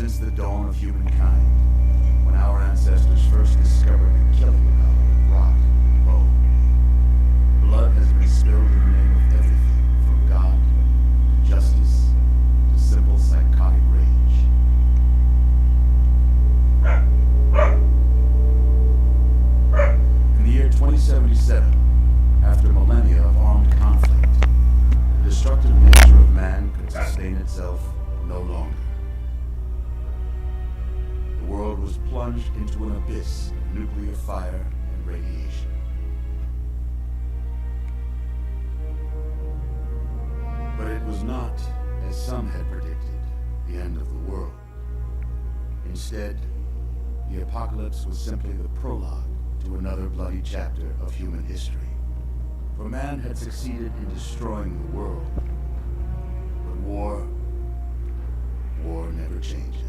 Since the dawn of humankind, when our ancestors first discovered the killing power of rock and bone, blood has been spilled in the name of everything from God to justice to simple psychotic rage. In the year 2077, after millennia of armed conflict, the destructive nature of man could sustain itself no longer. The world was plunged into an abyss of nuclear fire and radiation. But it was not, as some had predicted, the end of the world. Instead, the apocalypse was simply the prologue to another bloody chapter of human history. For man had succeeded in destroying the world. But war never changes.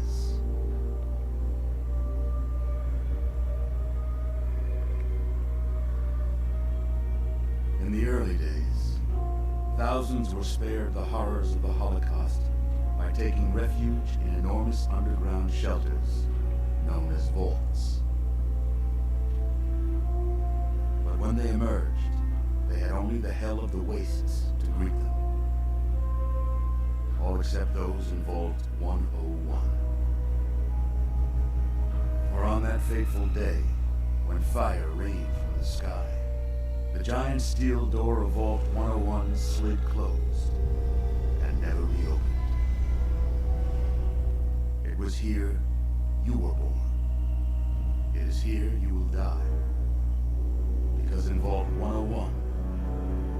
In the early days, thousands were spared the horrors of the Holocaust by taking refuge in enormous underground shelters known as vaults. But when they emerged, they had only the hell of the wastes to greet them. All except those in Vault 101. For on that fateful day, when fire rained from the sky, the giant steel door of Vault 101 slid closed and never reopened. It was here you were born. It is here you will die. Because in Vault 101,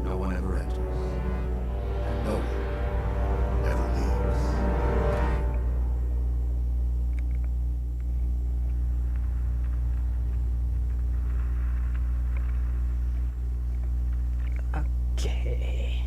no one ever enters, and no one ever leaves. Okay.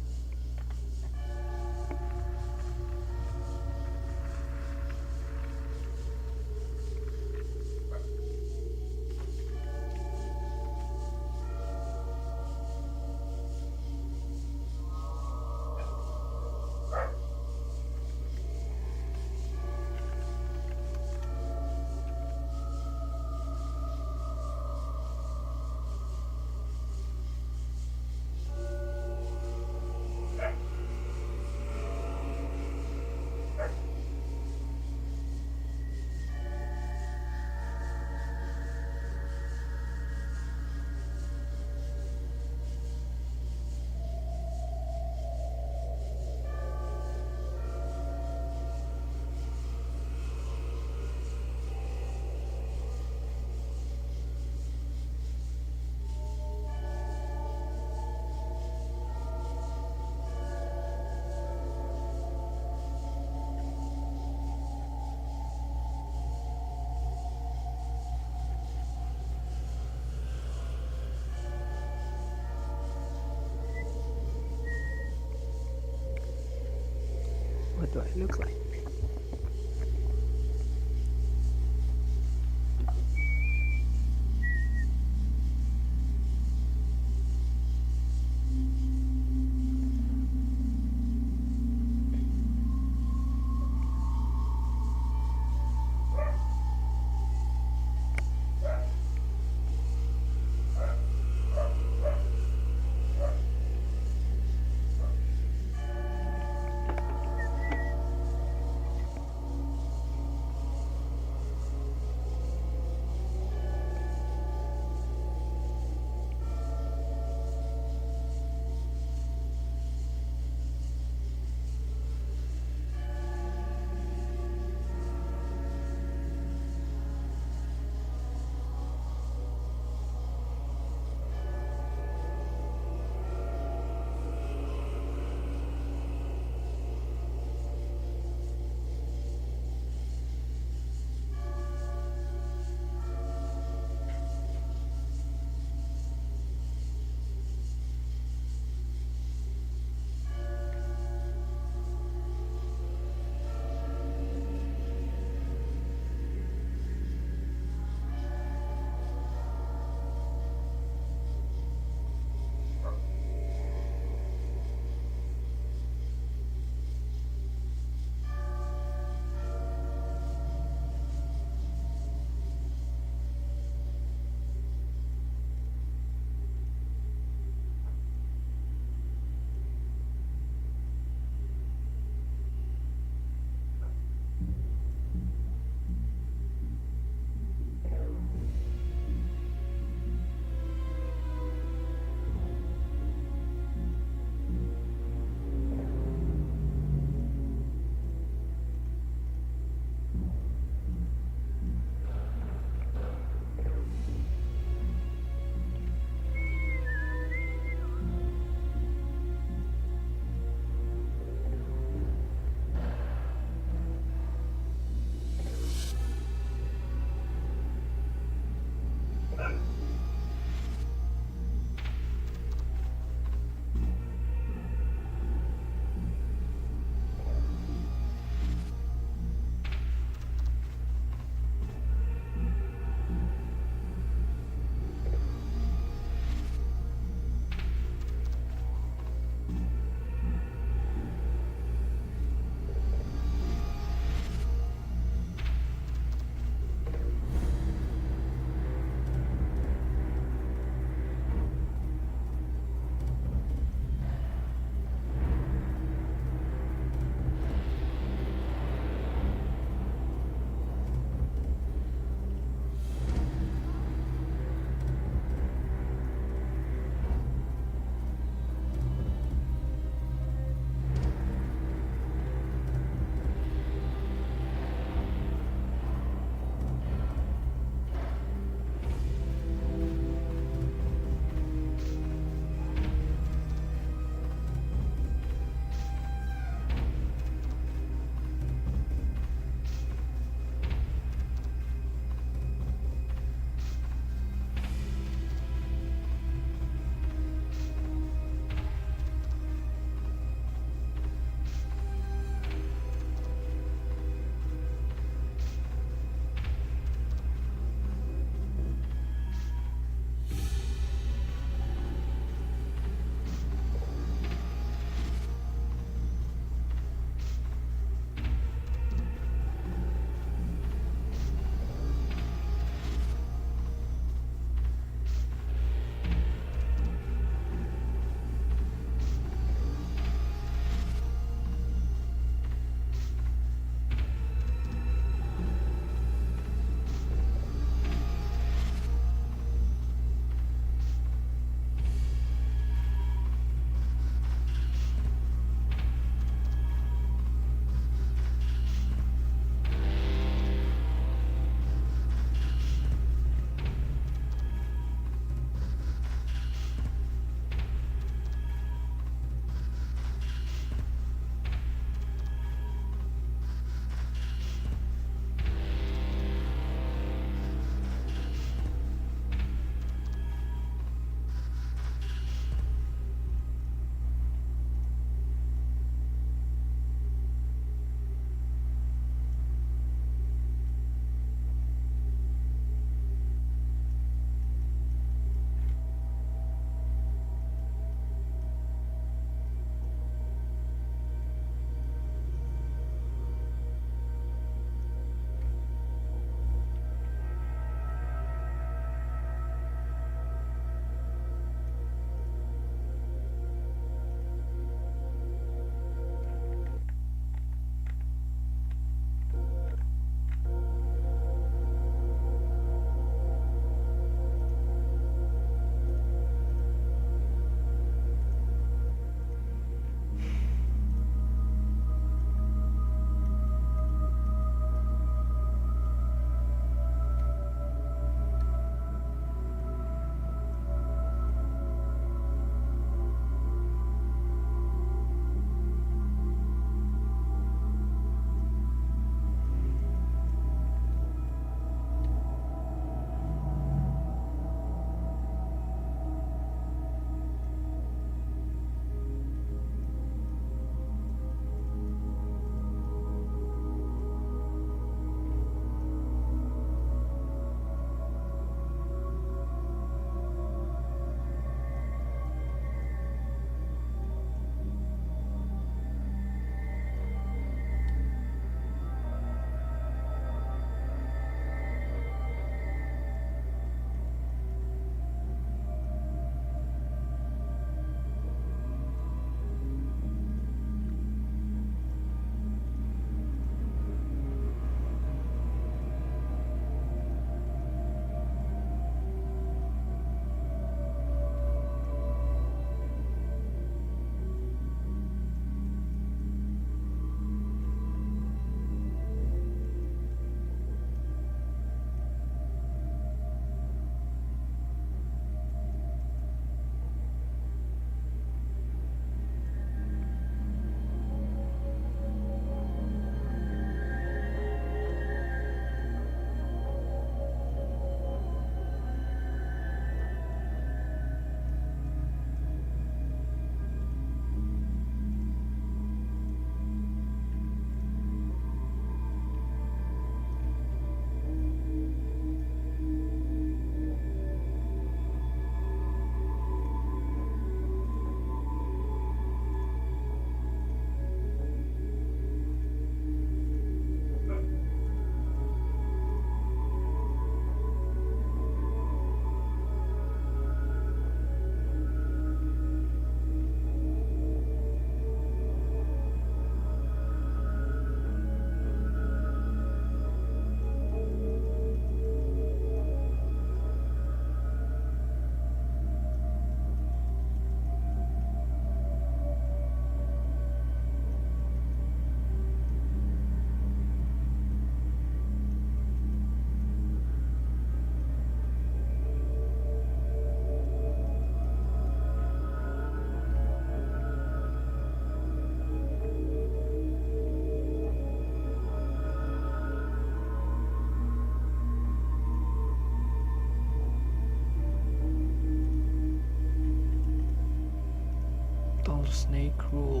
Snake rule.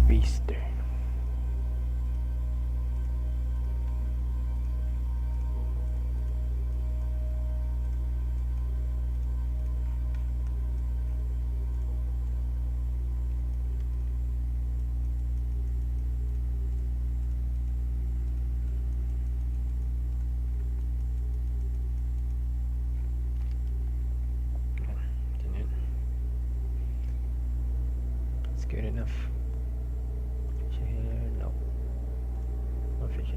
Beaster. It's good enough. Here, no. No fish.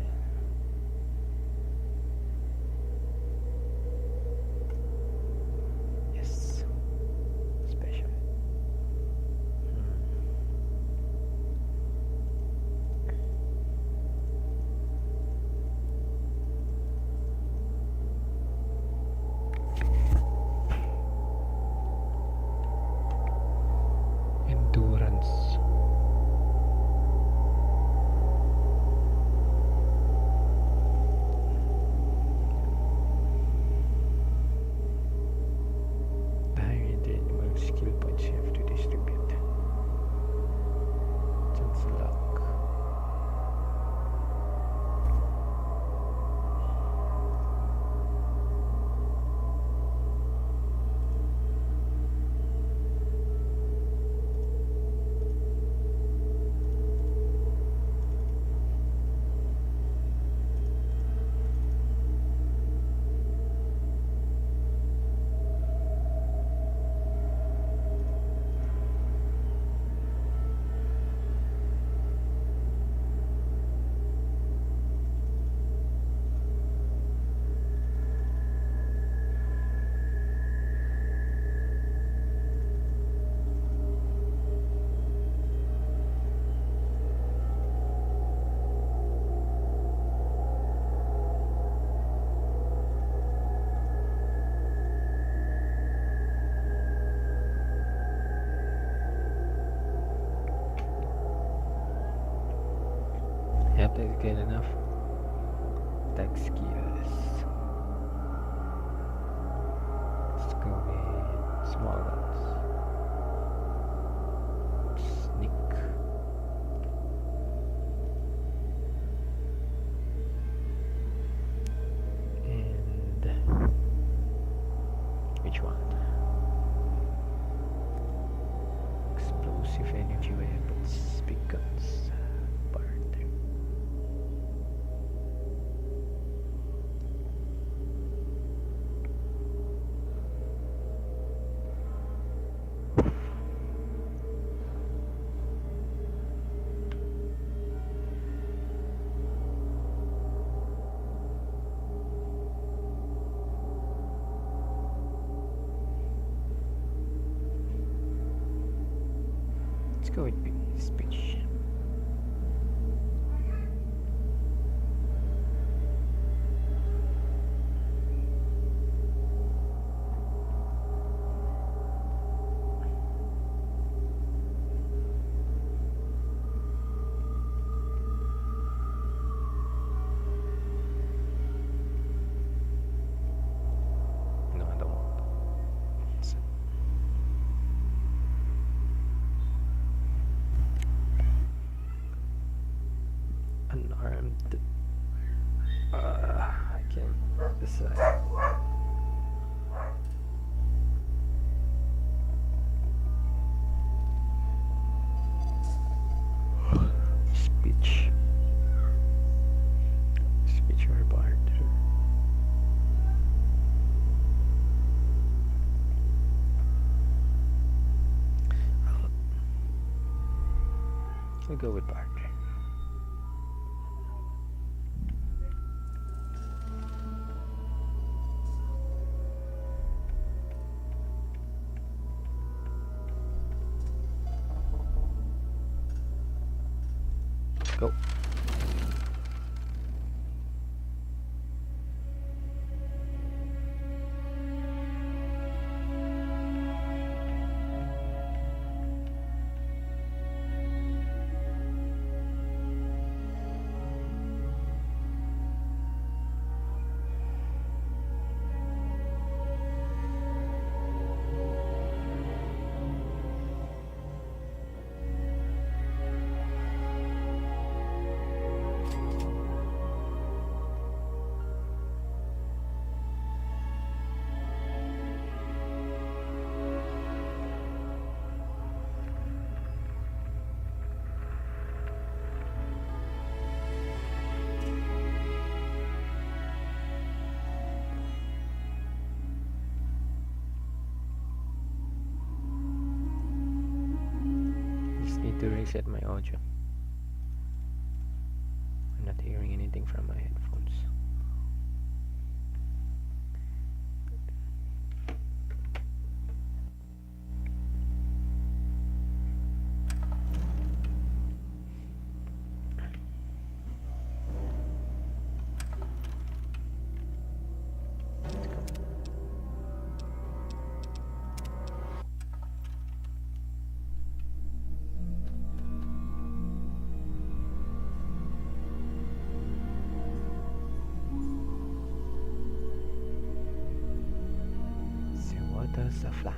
Yes. Special. Endurance. Higher the animal skill points you have to distribute. Chance luck. Yep, that's good enough. Attack skills. Let's go with small guns. Sneak. And which one? Explosive energy weapons, big guns, barter. Let's go with speech. No, I don't want. Unarmed. I can't decide. Speech. Speech or barter. I'll go with barter. Go. to reset my audio. I'm not hearing anything from my headphones. Let's go. The waters of life.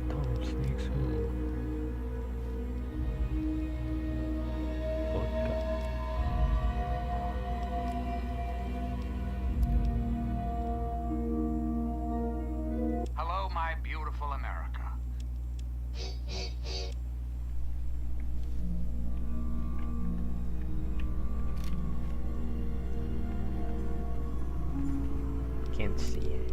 Tom Snake's home. Vodka. Hello, my beautiful America. Can't see it.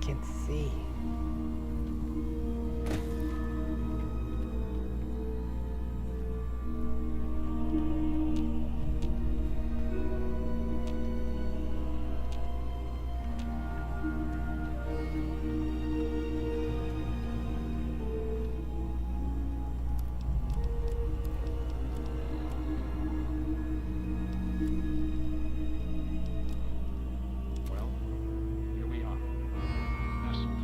Can't see. Well, here we are. Nestled.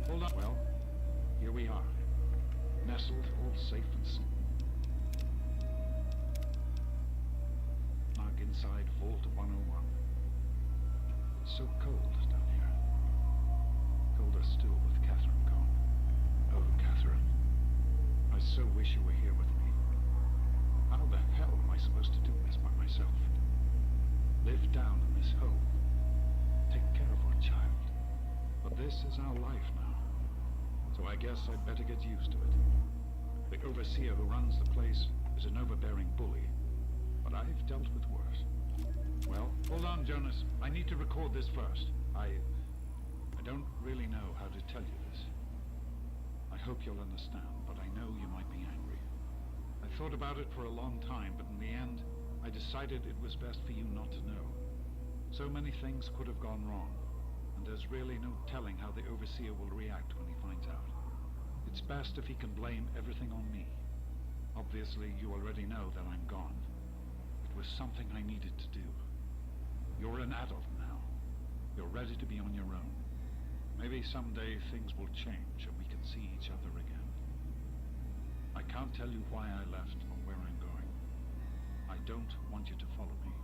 Hold on. Well, here we are. Nestled, all safe and sound. Snug inside Vault 101. It's so cold down here. Colder still with Catherine gone. Oh, Catherine. I so wish you were here with me. How the hell am I supposed to do this by myself? Live down in this hole. Take care of our child. But this is our life now. So I guess I'd better get used to it. The overseer who runs the place is an overbearing bully. But I've dealt with worse. Well, hold on, Jonas. I need to record this first. I don't really know how to tell you this. I hope you'll understand, but I know you might be angry. I thought about it for a long time, but in the end, I decided it was best for you not to know. So many things could have gone wrong, and there's really no telling how the overseer will react when he finds out. It's best if he can blame everything on me. Obviously, you already know that I'm gone. It was something I needed to do. You're an adult now. You're ready to be on your own. Maybe someday things will change and we can see each other again. I can't tell you why I left or where I'm going. I don't want you to follow me.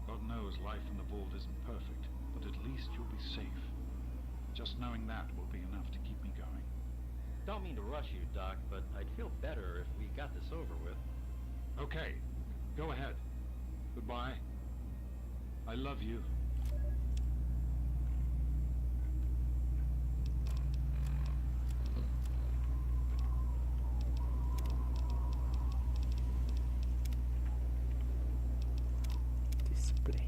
God knows life in the vault isn't perfect, but at least you'll be safe. Just knowing that will be enough to keep me going. Don't mean to rush you, Doc, but I'd feel better if we got this over with. Okay, go ahead. Goodbye. I love you. Display.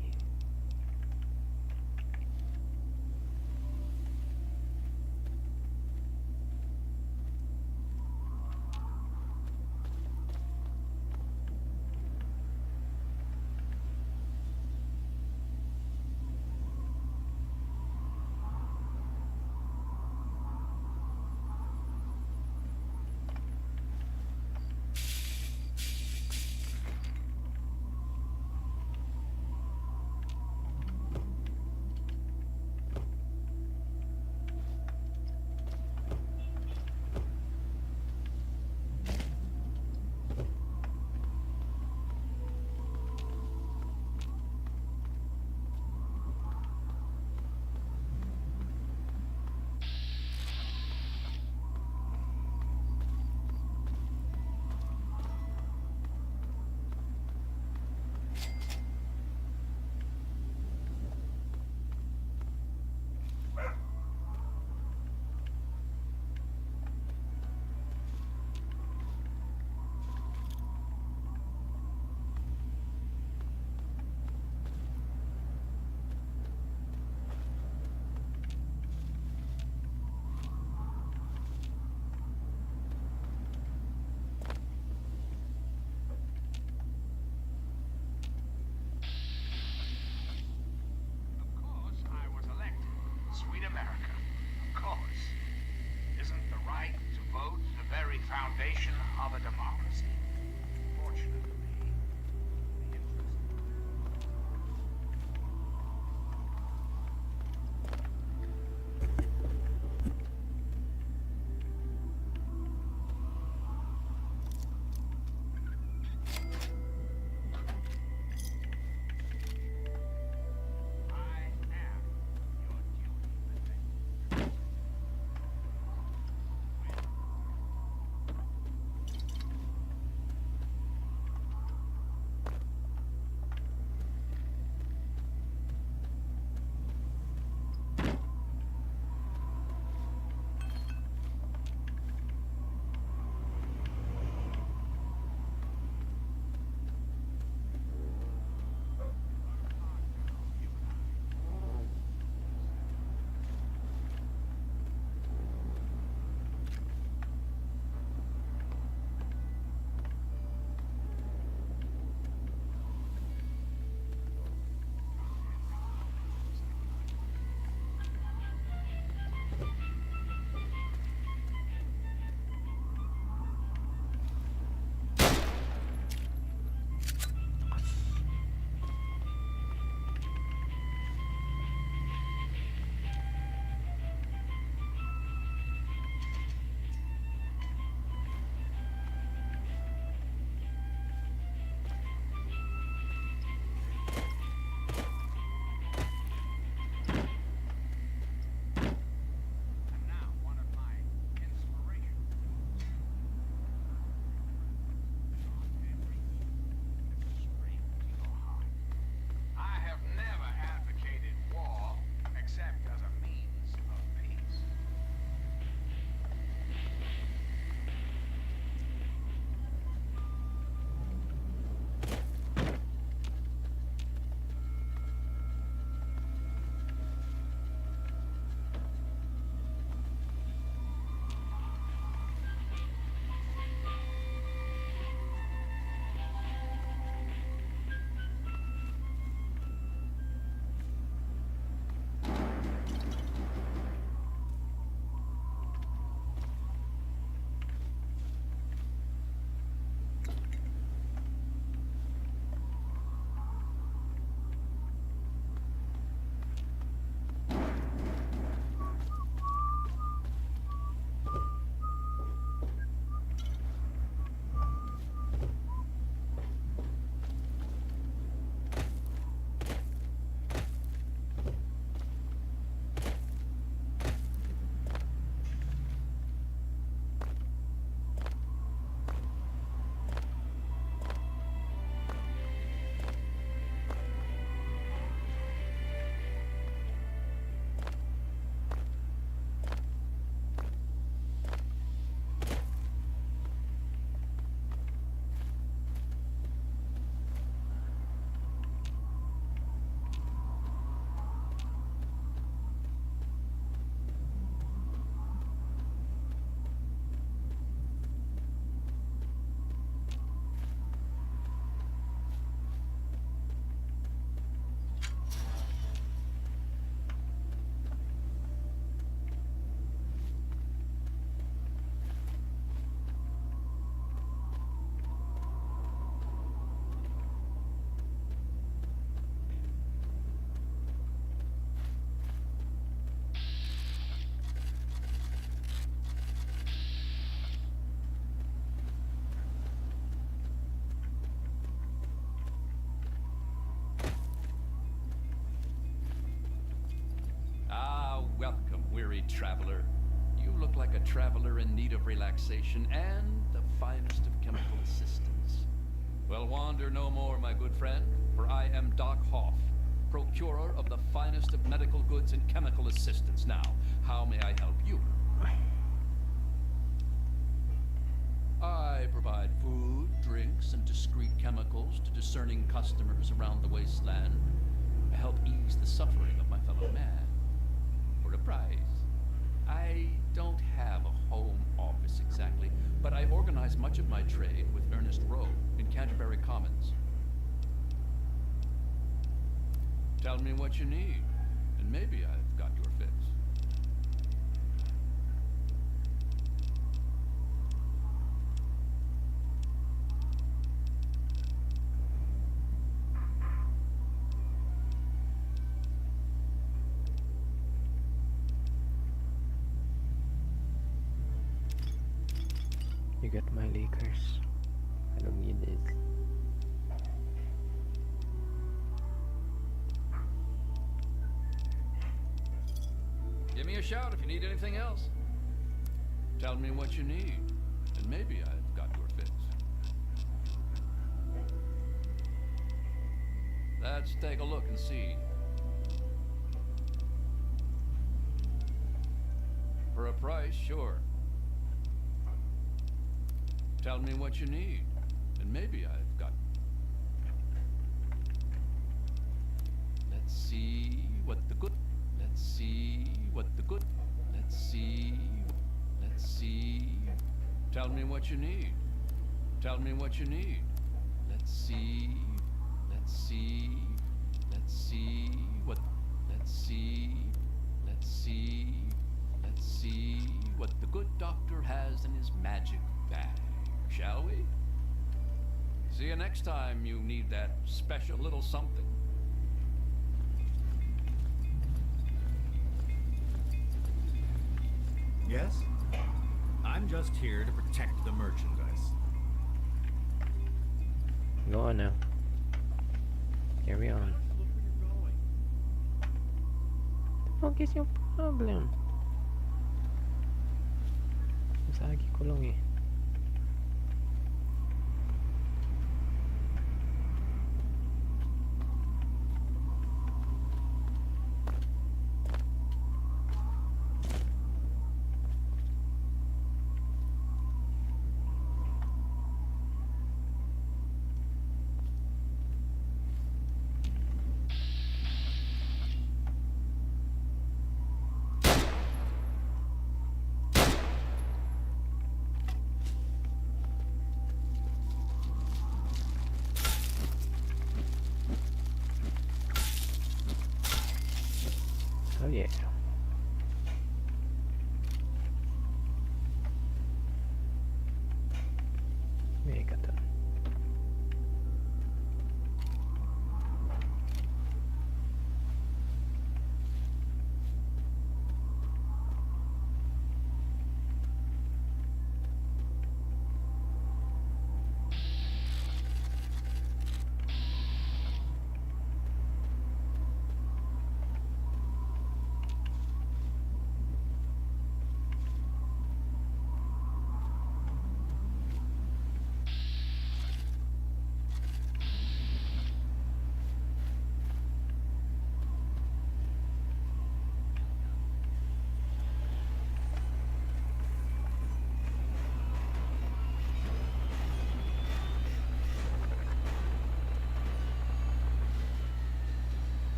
like a traveler in need of relaxation and the finest of chemical assistance. Well, wander no more, my good friend, for I am Doc Hoff, procurer of the finest of medical goods and chemical assistance. Now, how may I help you? I provide food, drinks, and discreet chemicals to discerning customers around the wasteland. I help ease the suffering of my fellow man. For a price. I don't have a home office exactly, but I organize much of my trade with Ernest Rowe in Canterbury Commons. Tell me what you need, and maybe I've got your fix. You got my Lakers. I don't need this. Give me a shout if you need anything else. Tell me what you need, and maybe I've got your fix. Let's take a look and see. For a price, sure. Tell me what you need, and maybe I've got... Let's see what the good... Let's see what the good... Let's see... Let's see... Tell me what you need. Tell me what you need. Let's see... Let's see... Let's see what... Let's see... Let's see... Let's see what the good doctor has in his magic bag. Shall we? See you next time you need that special little something. Yes? I'm just here to protect the merchandise. Go on now. Carry on. Look where you're going. The fuck is your problem? Masagi ko lang eh. Oh yeah. Megatan.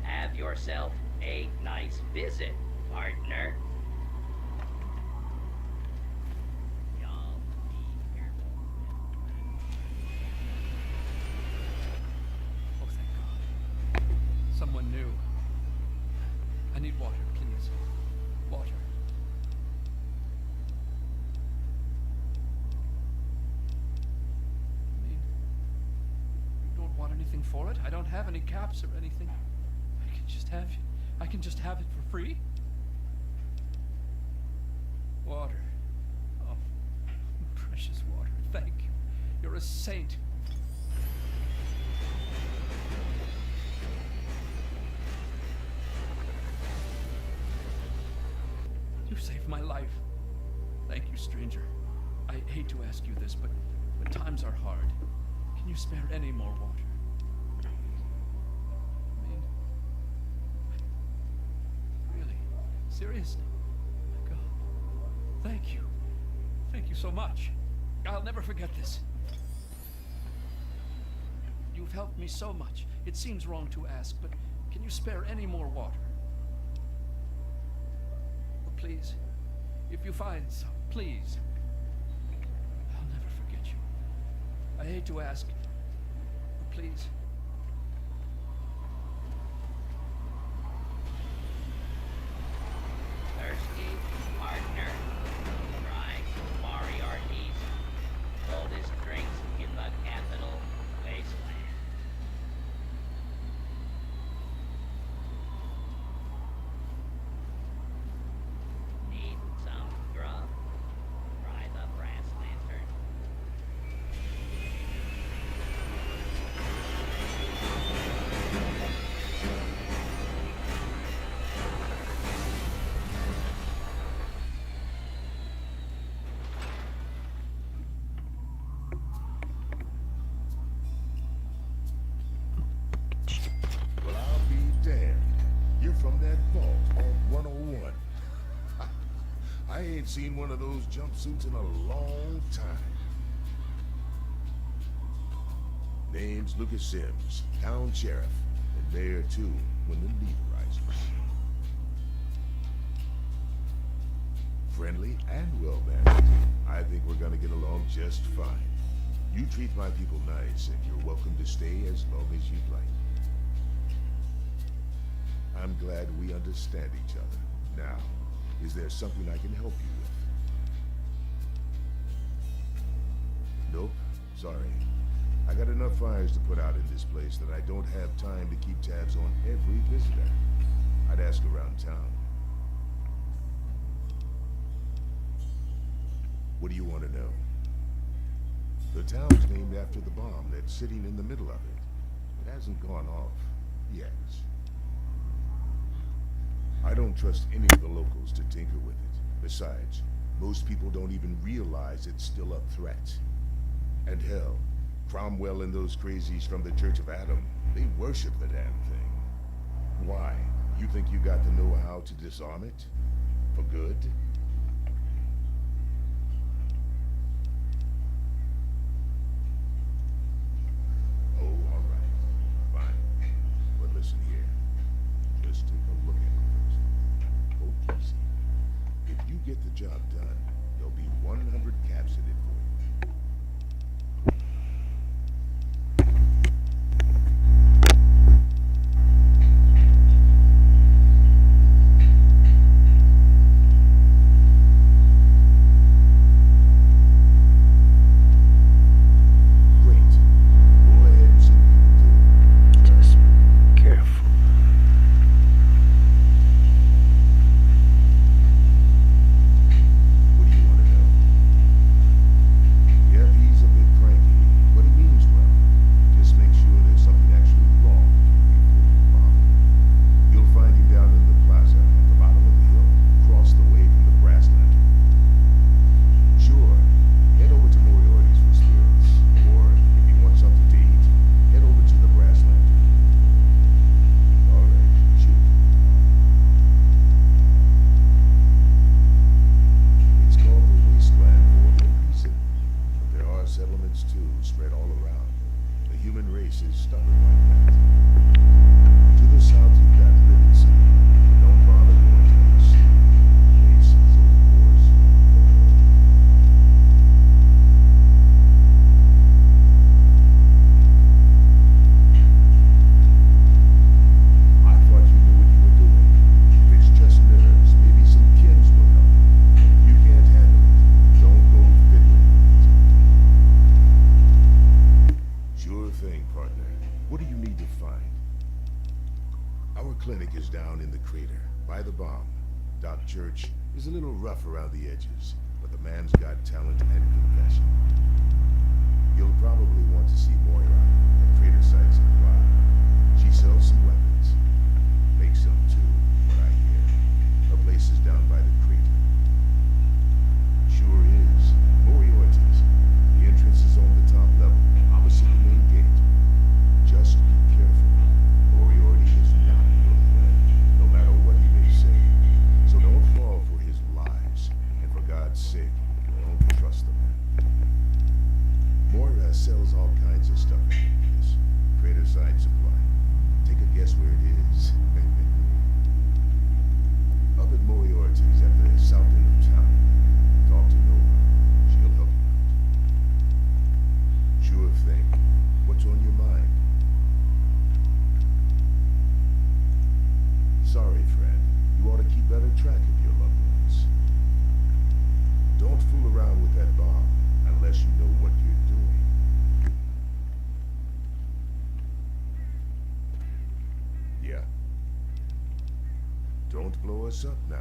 Have yourself a nice visit, partner. Y'all be careful. Oh, thank God. Someone new. I need water, please. Water. I mean, you don't want anything for it? I don't have any caps or anything. I can just have it for free? Water. Oh, precious water. Thank you. You're a saint. You saved my life. Thank you, stranger. I hate to ask you this, but times are hard. Can you spare any more water? I mean, really, seriously. My God. Thank you. Thank you so much. I'll never forget this. You've helped me so much. It seems wrong to ask, but can you spare any more water? Oh, please, if you find some, please. I'll never forget you. I hate to ask, but please. Thirsty, partner. Try Moriarty's coldest drinks in the capital wasteland. Need some grub? Try the brass lantern. Well, I'll be damned. You're from that vault on 101. I ain't seen one of those jumpsuits in a long time. Name's Lucas Sims, town sheriff, and mayor too, when the need arises. Friendly and well-mannered. I think we're gonna get along just fine. You treat my people nice, and you're welcome to stay as long as you'd like. I'm glad we understand each other. Now, is there something I can help you with? Nope, sorry. I got enough fires to put out in this place that I don't have time to keep tabs on every visitor. I'd ask around town. What do you want to know? The town's named after the bomb that's sitting in the middle of it. It hasn't gone off yet. I don't trust any of the locals to tinker with it. Besides, most people don't even realize it's still a threat. And hell, Cromwell and those crazies from the Church of Adam, they worship the damn thing. Why? You think you got the know-how to disarm it? For good? Oh, all right. Fine. But listen here. Just take a look at it first. Oh, easy. If you get the job done, there'll be 100 caps in it for you. Great. Go ahead and see what you can do. Just be careful. What do you want to know? Yep, he's a bit cranky, but he means well. Just make sure there's something actually wrong before you bother. You'll find him down in the plaza at the bottom of the hill, across the way from the brass lantern. Sure, head over to Moriarty's for spirits, or if you want something to eat, head over to the brass lantern. All right, shoot. It's called the Wasteland for a reason. But there are settlements too, spread all around. The human race is stubborn like that. To the south you've got Rivet City. Don't bother going to the sea. Place is of course. I thought you knew what you were doing. If it's just nerves, maybe some chems will help. If you can't handle it, don't go fiddling with it. Sure thing, partner. What do you need to find? Our clinic is down in the crater, by the bomb. Doc Church is a little rough around the edges, but the man's got talent and compassion. You'll probably want to see Moira at Crater Site Supply. She sells some weapons. Makes some too, what I hear. Her place is down by the crater. sells all kinds of stuff in that place. Trader Side Supply. Take a guess where it is. Up at Moriarty's at the south end of town. Talk to Nova. She'll help you out. Sure thing. What's on your mind? Sorry, friend. You ought to keep better track of your loved ones. Don't fool around with that bomb unless you know what you're doing. Yeah. Don't blow us up now.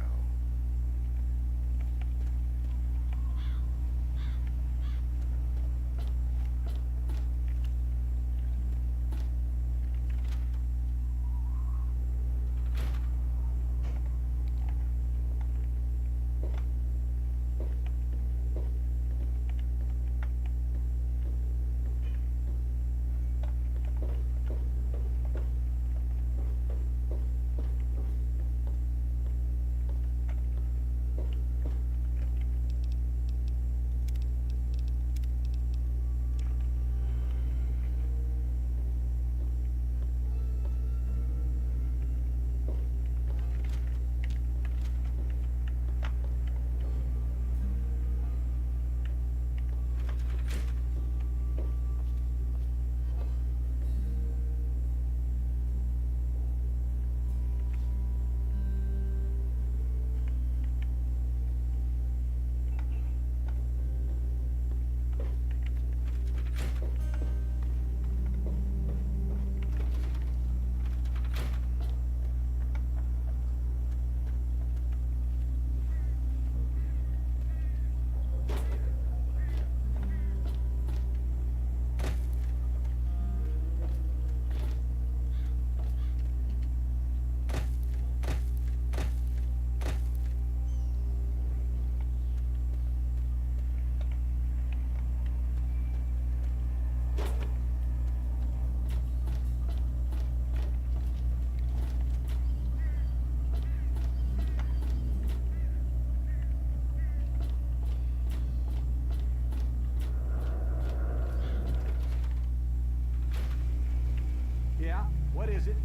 Yeah? What is it?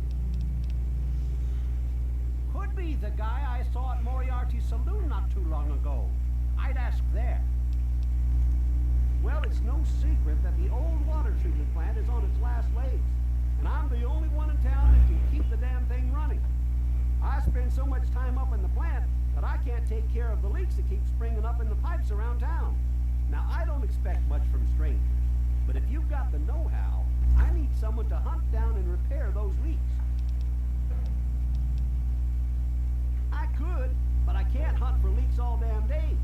Could be the guy I saw at Moriarty's saloon not too long ago. I'd ask there. Well, it's no secret that the old water treatment plant is on its last legs. And I'm the only one in town that can keep the damn thing running. I spend so much time up in the plant that I can't take care of the leaks that keep springing up in the pipes around town. Now, I don't expect much from strangers. But if you've got the know-how, I need someone to hunt down and repair those leaks. I could, but I can't hunt for leaks all damn day.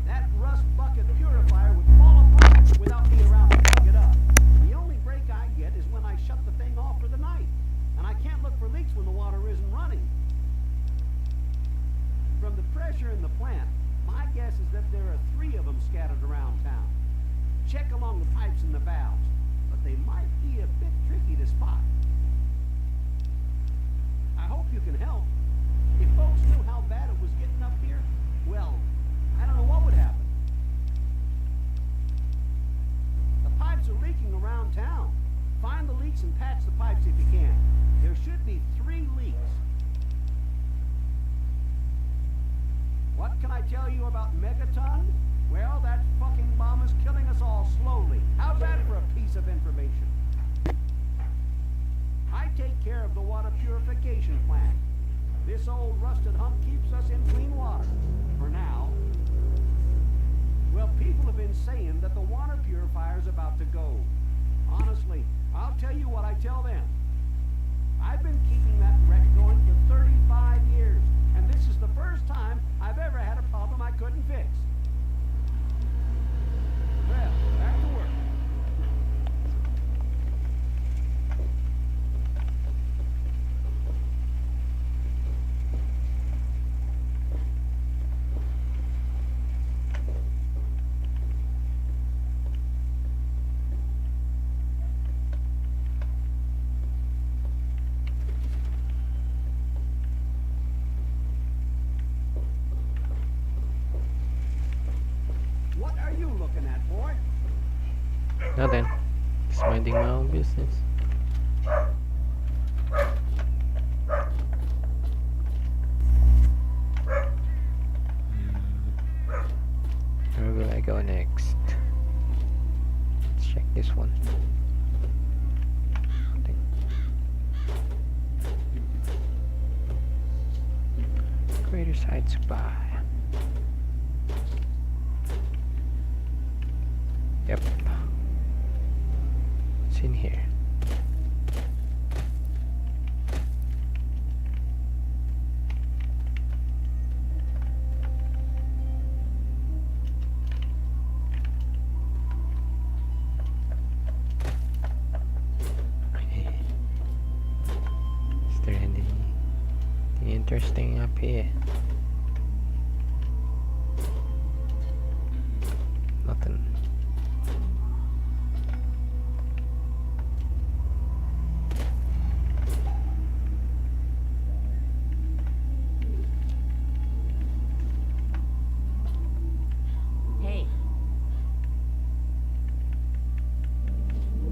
That rust bucket purifier would fall apart without me around to plug it up. The only break I get is when I shut the thing off for the night. And I can't look for leaks when the water isn't running. From the pressure in the plant, my guess is that there are 3 of them scattered around town. Check along the pipes and the valves, but they might be a bit tricky to spot. I hope you can help. If folks knew how bad it was getting up here, well, I don't know what would happen. The pipes are leaking around town. Find the leaks and patch the pipes if you can. There should be 3 leaks. What can I tell you about Megaton? Well, that fucking bomb is killing us all slowly. How's that for a piece of information? I take care of the water purification plant. This old rusted hump keeps us in clean water. For now. Well, people have been saying that the water purifier's about to go. Honestly, I'll tell you what I tell them. I've been keeping that wreck going for 35 years, and this is the first time I've ever had a problem I couldn't fix. Well, back to work. What are you looking at, boy? Nothing. minding my own business. Where will I go next? Let's check this one. Greater side supply. Yep. What's in here? Is there anything interesting up here? Nothing. Hey.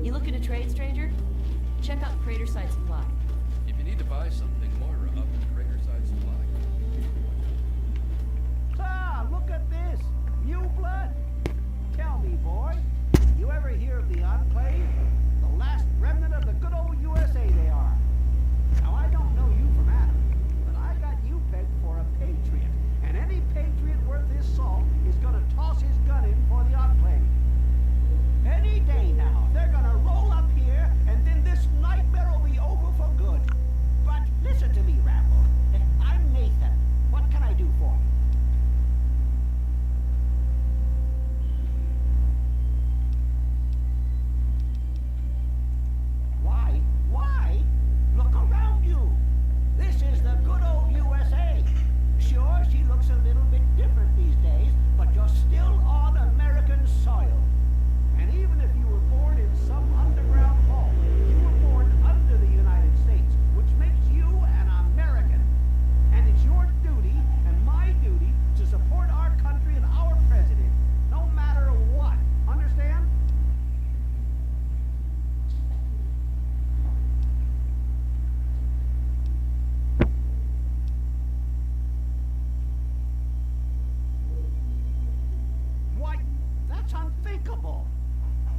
You looking to trade, stranger? Check out Crater Side Supply. If you need to buy something, Moira up at Craterside Supply. Ah, look at this! New blood! Tell me, boy, you ever hear of the Enclave? The last remnant of the good old USA they are. Now, I don't know you from Adam, but I got you pegged for a patriot. And any patriot worth his salt is gonna toss his gun in for the Enclave. Any day now, they're gonna roll up here, and then this nightmare will be over for good. But listen to me, Rambo. I'm Nathan. What can I do for you? Why? Why? Look around you. This is the good old USA. Sure, she looks a little bit different these days, but you're still on American soil. And even if you were born in some underground vault, you were born under the United States, which makes you an American. And it's your duty and my duty to support our country and our president, no matter what. Understand? Why, that's unthinkable.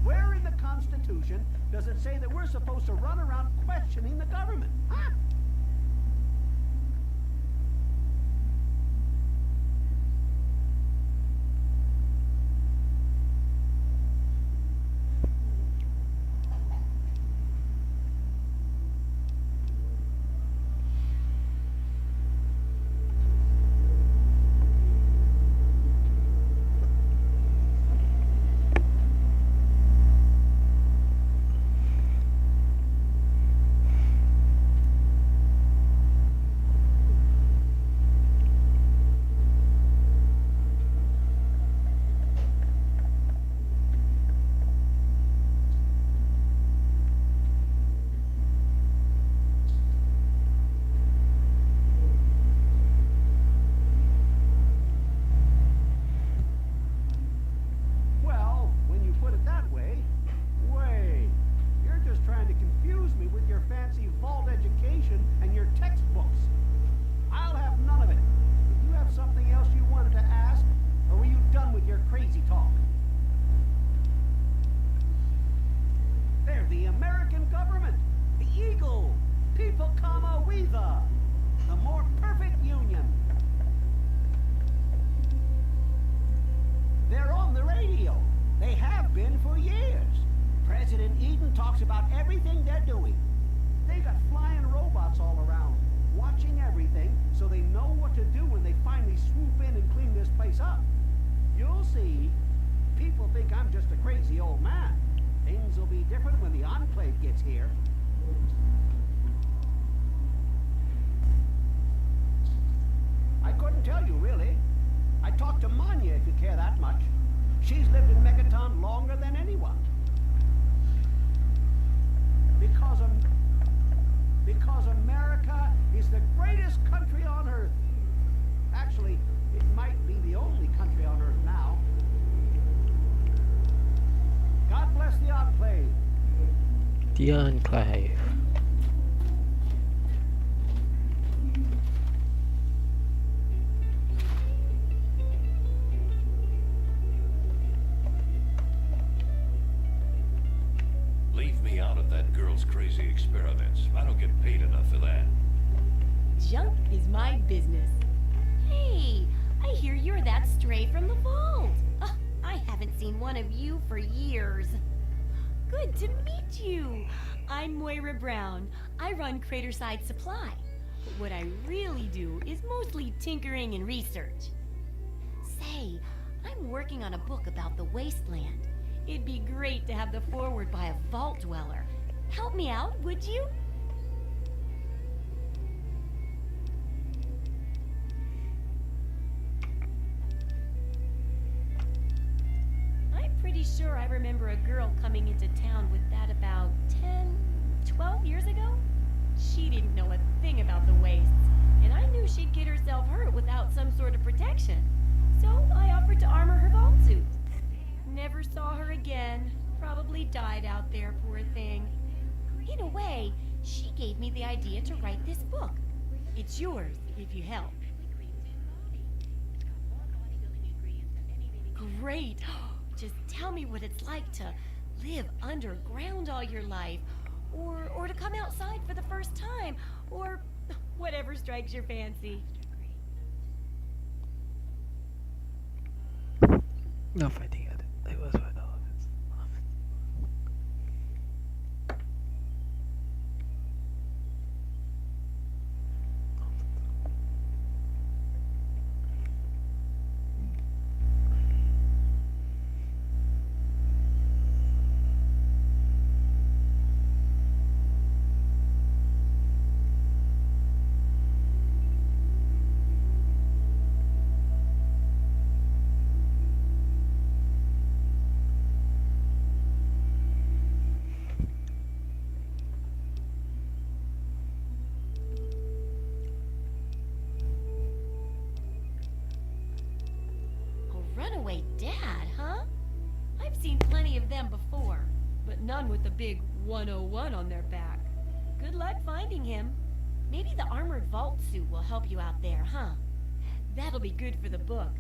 Where in the Constitution does it say that we're supposed to run around questioning the government? Huh? Well, when you put it that way, wait. You're just trying to confuse me with your fancy vault education and your textbooks. I'll have none of it. Did you have something else you wanted to ask, or were you done with your crazy talk? They're the American government, the Eagle, People Comma We the more perfect union. They're on the radio. They have been for years. President Eden talks about everything they're doing. They got flying robots all around, watching everything so they know what to do when they finally swoop in and clean this place up. You'll see. People think I'm just a crazy old man. Things will be different when the Enclave gets here. I couldn't tell you, really. I talked to Manya, if you care that much. She's lived in Megaton longer than anyone. Because America is the greatest country on earth. Actually, it might be the only country on earth now. God bless the Enclave. The Enclave. Leave me out of that girl's crazy experiments. I don't get paid enough for that. Junk is my business. Hey, I hear you're that stray from the vault. I haven't seen one of you for years. Good to meet you. I'm Moira Brown. I run Craterside Supply. But what I really do is mostly tinkering and research. Say, I'm working on a book about the wasteland. It'd be great to have the foreword by a vault dweller. Help me out, would you? I'm pretty sure I remember a girl coming into town with that about 10, 12 years ago. She didn't know a thing about the wastes, and I knew she'd get herself hurt without some sort of protection. So I offered to armor her vault suit. Never saw her again. Probably died out there, poor thing. In a way, she gave me the idea to write this book. It's yours, if you help. Great! Just tell me what it's like to live underground all your life, or to come outside for the first time, or whatever strikes your fancy. No fighting at it. It was what all of it. Runaway dad, huh? I've seen plenty of them before, but none with the big 101 on their back. Good luck finding him. Maybe the armored vault suit will help you out there, huh? That'll be good for the book.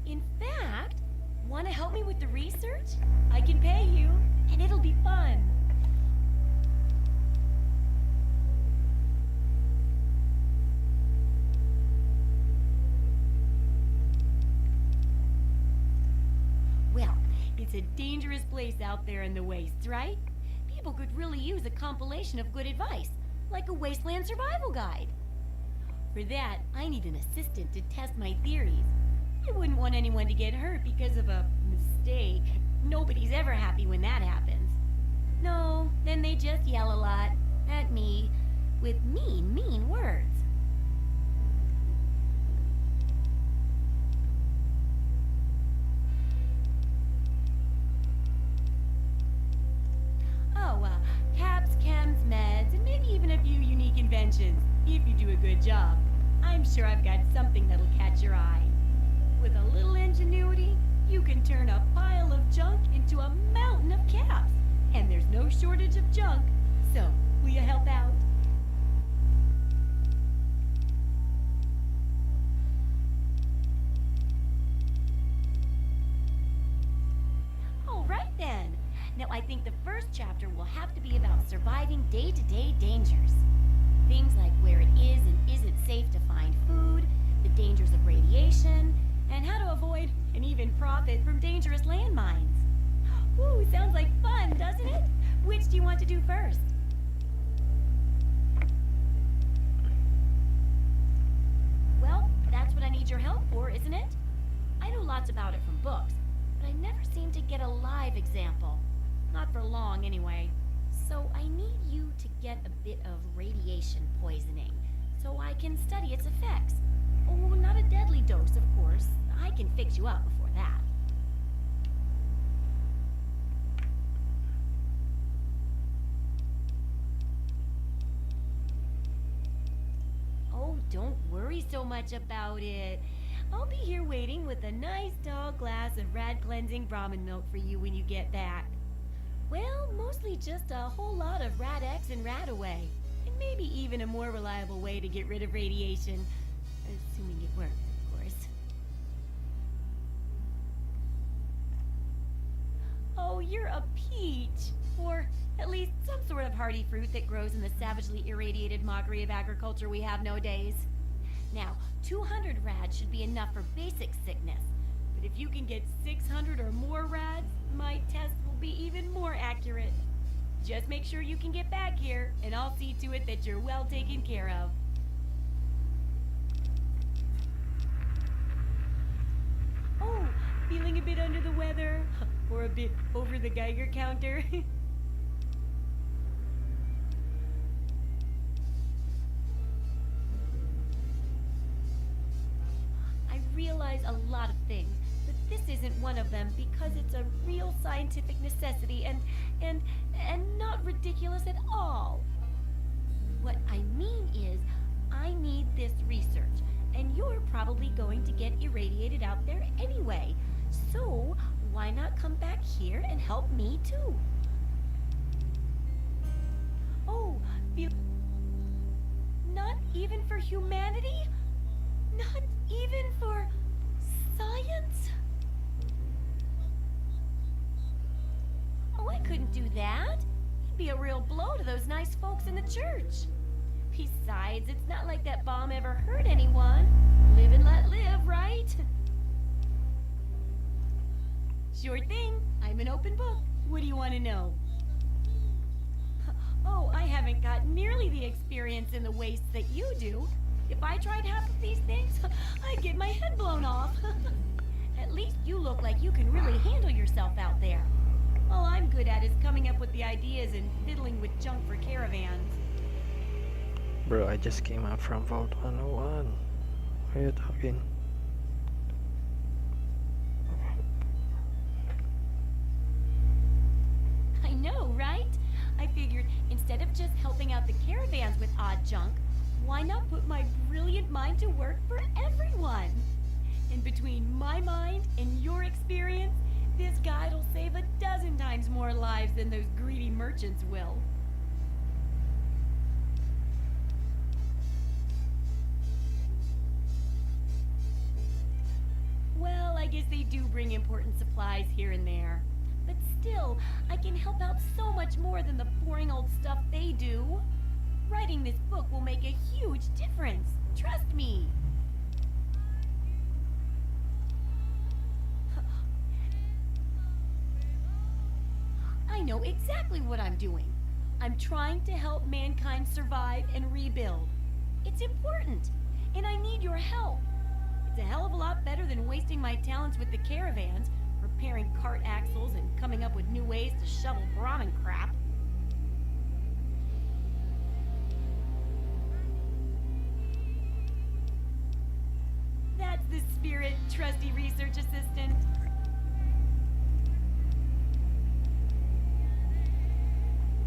In fact, want to help me with the research? I can pay you, and it'll be fun. Well, it's a dangerous place out there in the wastes, right? People could really use a compilation of good advice, like a wasteland survival guide. For that, I need an assistant to test my theories. I wouldn't want anyone to get hurt because of a mistake. Nobody's ever happy when that happens. No, then they just yell a lot at me with mean words. Caps, chems, meds, and maybe even a few unique inventions, if you do a good job. I'm sure I've got something that'll catch your eye. With a little ingenuity, you can turn a pile of junk into a mountain of caps. And there's no shortage of junk, so will you help out? All right then. Now, I think the first chapter will have to be about surviving day-to-day dangers. Things like where it is and isn't safe to find food, the dangers of radiation, and how to avoid and even profit from dangerous landmines. Ooh, sounds like fun, doesn't it? Which do you want to do first? Well, that's what I need your help for, isn't it? I know lots about it from books, but I never seem to get a live example. Not for long, anyway. So I need you to get a bit of radiation poisoning, so I can study its effects. Oh, not a deadly dose, of course. I can fix you up before that. Oh, don't worry so much about it. I'll be here waiting with a nice tall glass of rad-cleansing Brahmin milk for you when you get back. Well, mostly just a whole lot of Rad-X and Rad-Away. And maybe even a more reliable way to get rid of radiation. Assuming it works, of course. Oh, you're a peach! Or at least some sort of hardy fruit that grows in the savagely irradiated mockery of agriculture we have nowadays. Now, 200 rads should be enough for basic sickness. But if you can get 600 or more rads, my test will be even more accurate. Just make sure you can get back here, and I'll see to it that you're well taken care of. Oh, feeling a bit under the weather? Or a bit over the Geiger counter? I realize a lot of things, but this isn't one of them because it's a real scientific necessity and not ridiculous at all. What I mean is, I need this research, and you're probably going to get irradiated out there anyway. So, why not come back here and help me too? Oh, not even for humanity? Not even for science? Oh, I couldn't do that. It'd be a real blow to those nice folks in the church. Besides, it's not like that bomb ever hurt anyone. Live and let live, right? Sure thing. I'm an open book. What do you want to know? Oh, I haven't got nearly the experience in the wastes that you do. If I tried half of these things, I'd get my head blown off. At least you look like you can really handle yourself out there. All I'm good at is coming up with the ideas and fiddling with junk for caravans. Bro, I just came out from Vault 101. What are you talking? I know, right? I figured instead of just helping out the caravans with odd junk, why not put my brilliant mind to work for everyone? And between my mind and your experience, this guide will save a dozen times more lives than those greedy merchants will. Well, I guess they do bring important supplies here and there. But still, I can help out so much more than the boring old stuff they do. Writing this book will make a huge difference. Trust me. I know exactly what I'm doing. I'm trying to help mankind survive and rebuild. It's important, and I need your help. It's a hell of a lot better than wasting my talents with the caravans, repairing cart axles and coming up with new ways to shovel Brahmin crap. That's the spirit, trusty research assistant.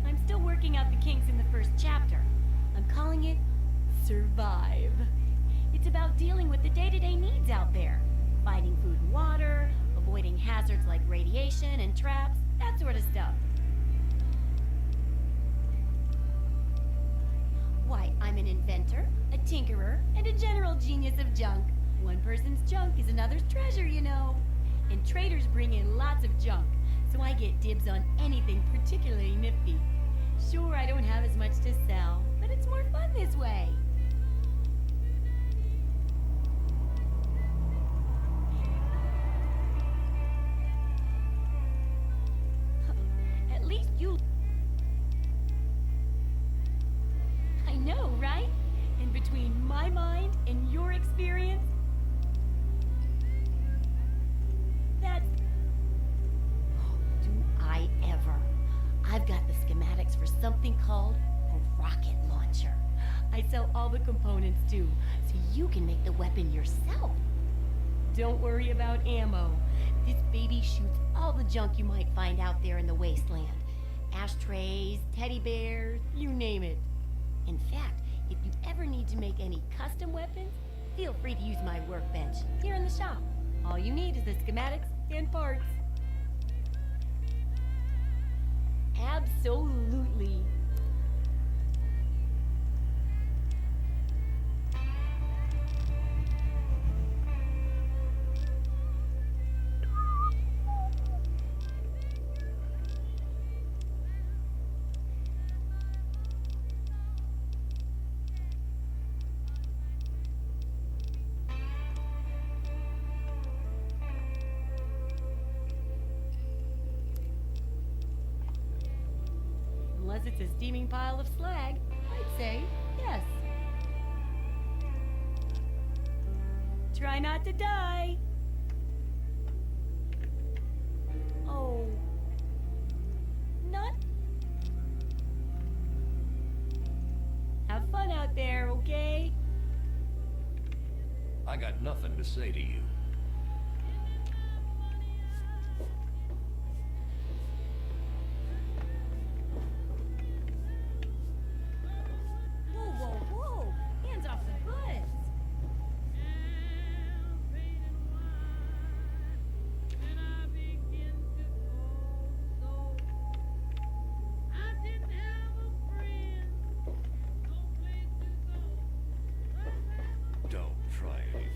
I'm still working out the kinks in the first chapter. I'm calling it Survive. It's about dealing with the day-to-day needs out there. Finding food and water, avoiding hazards like radiation and traps, that sort of stuff. Why, I'm an inventor, a tinkerer, and a general genius of junk. One person's junk is another's treasure, you know. And traders bring in lots of junk, so I get dibs on anything particularly nifty. Sure, I don't have as much to sell, but it's more fun this way. At least you... I know, right? And between my mind and your experience, that's... Do I ever? I've got the schematics for something called a rocket launcher. I sell all the components too, so you can make the weapon yourself. Don't worry about ammo. This baby shoots all the junk you might find out there in the wasteland. Ashtrays, teddy bears, you name it. In fact, if you ever need to make any custom weapons, feel free to use my workbench here in the shop. All you need is the schematics and parts. Absolutely. Unless it's a steaming pile of slag, I'd say yes. Try not to die. Oh. Not. Have fun out there, okay? I got nothing to say to you. Whoa, whoa, whoa! Hands off the goods! Don't try anything. Don't try anything.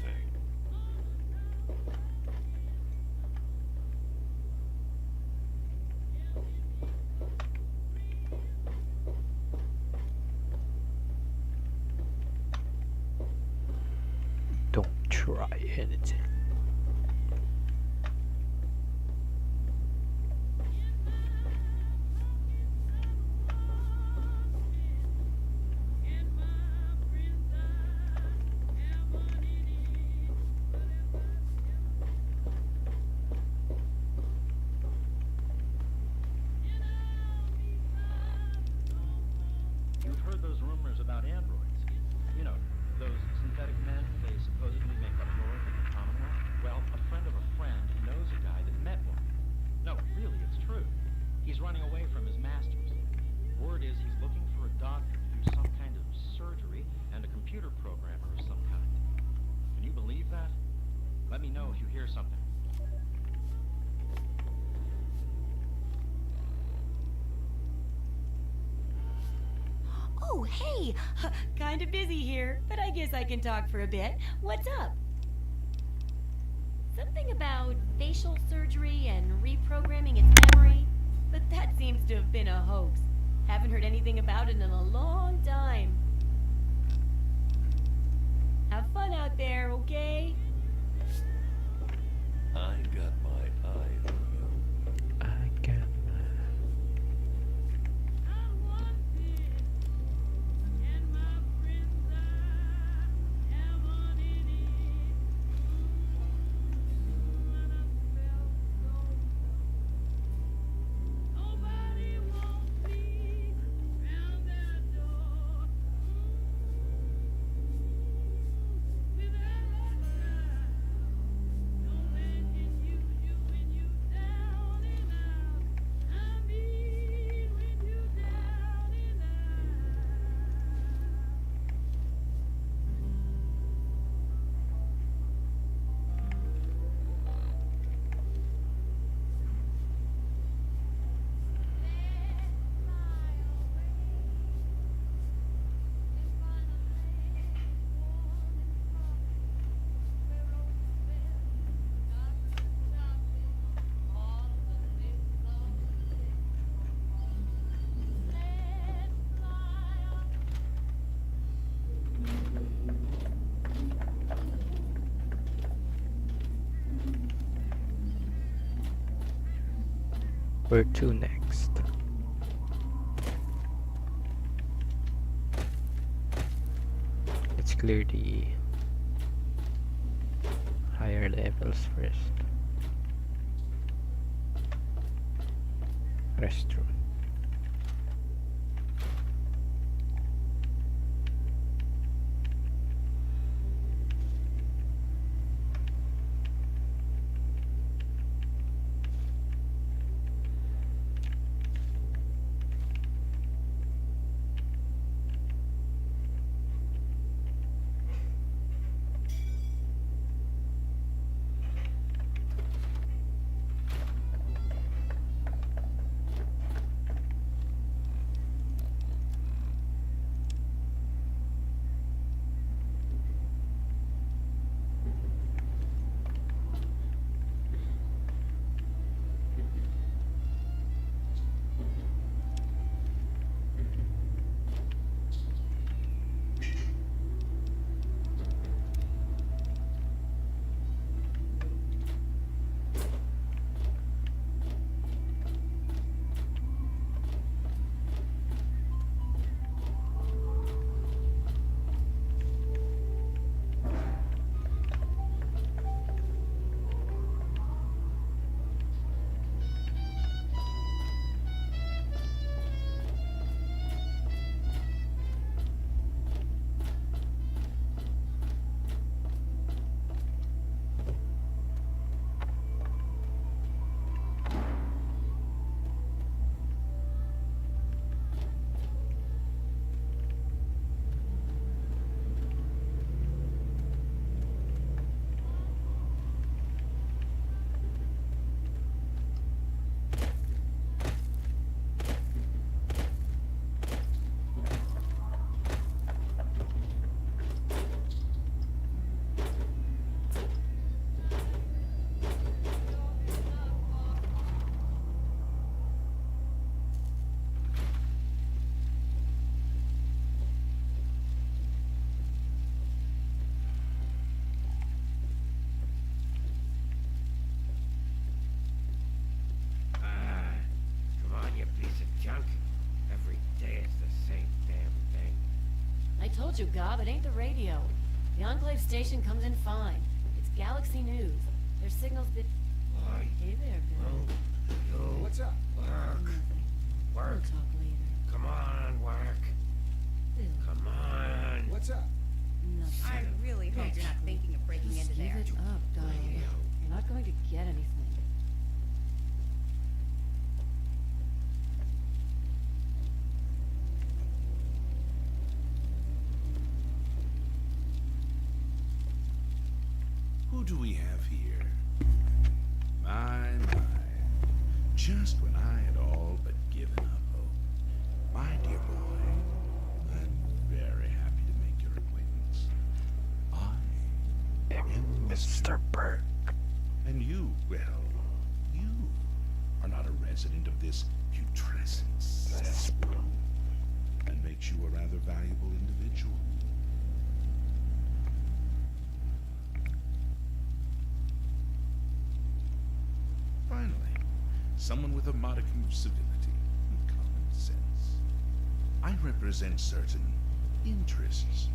You've heard those rumors about androids. You know, those synthetic men they supposedly make up north in the Commonwealth. Well, a friend of a friend knows a guy that met one. No, really, it's true. He's running away from his masters. Word is he's looking for a doctor to do some kind of surgery and a computer programmer of some kind. Can you believe that? Let me know if you hear something. Oh, hey! Kinda busy here, but I guess I can talk for a bit. What's up? Something about facial surgery and reprogramming its memory, but that seems to have been a hoax. Haven't heard anything about it in a long time. Have fun out there, okay? I got my eye on you. I can. Where to next? Let's clear the higher levels first. Restroom. you, Gob. It ain't the radio. The Enclave station comes in fine. It's Galaxy News. Their signal's been... Hey there, Bill. What's up? Work. We'll talk later. Come on, work. Bill. Come on. What's up? Nothing. I really hope you're not thinking of breaking Just into give there. it up, darling. You're not going to get anything. Who do we have here? My. Just when I had all but given up hope. My dear boy, I'm very happy to make your acquaintance. I am Mr. Burke. And you, well, you are not a resident of this putrescent cesspool. And makes you a rather valuable individual. Finally, someone with a modicum of civility and common sense. I represent certain interests,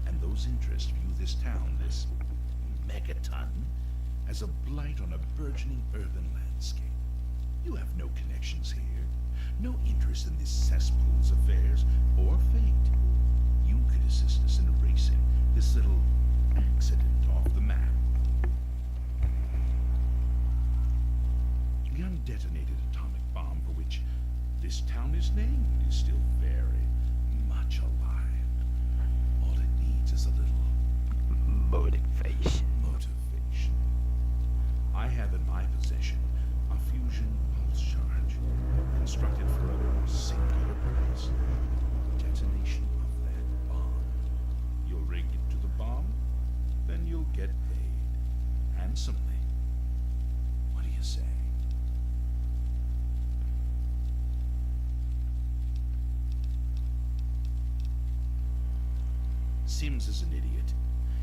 and those interests view this town, this megaton, as a blight on a burgeoning urban landscape. You have no connections here, no interest in this cesspool's affairs or fate. You could assist us in erasing this little accident off the map. The undetonated atomic bomb for which this town is named is still very much alive. All it needs is a little Motivation. motivation. I have in my possession a fusion pulse charge constructed for a singular purpose. Detonation of that bomb. You'll rig it to the bomb, then you'll get paid handsomely. What do you say? Sims is an idiot.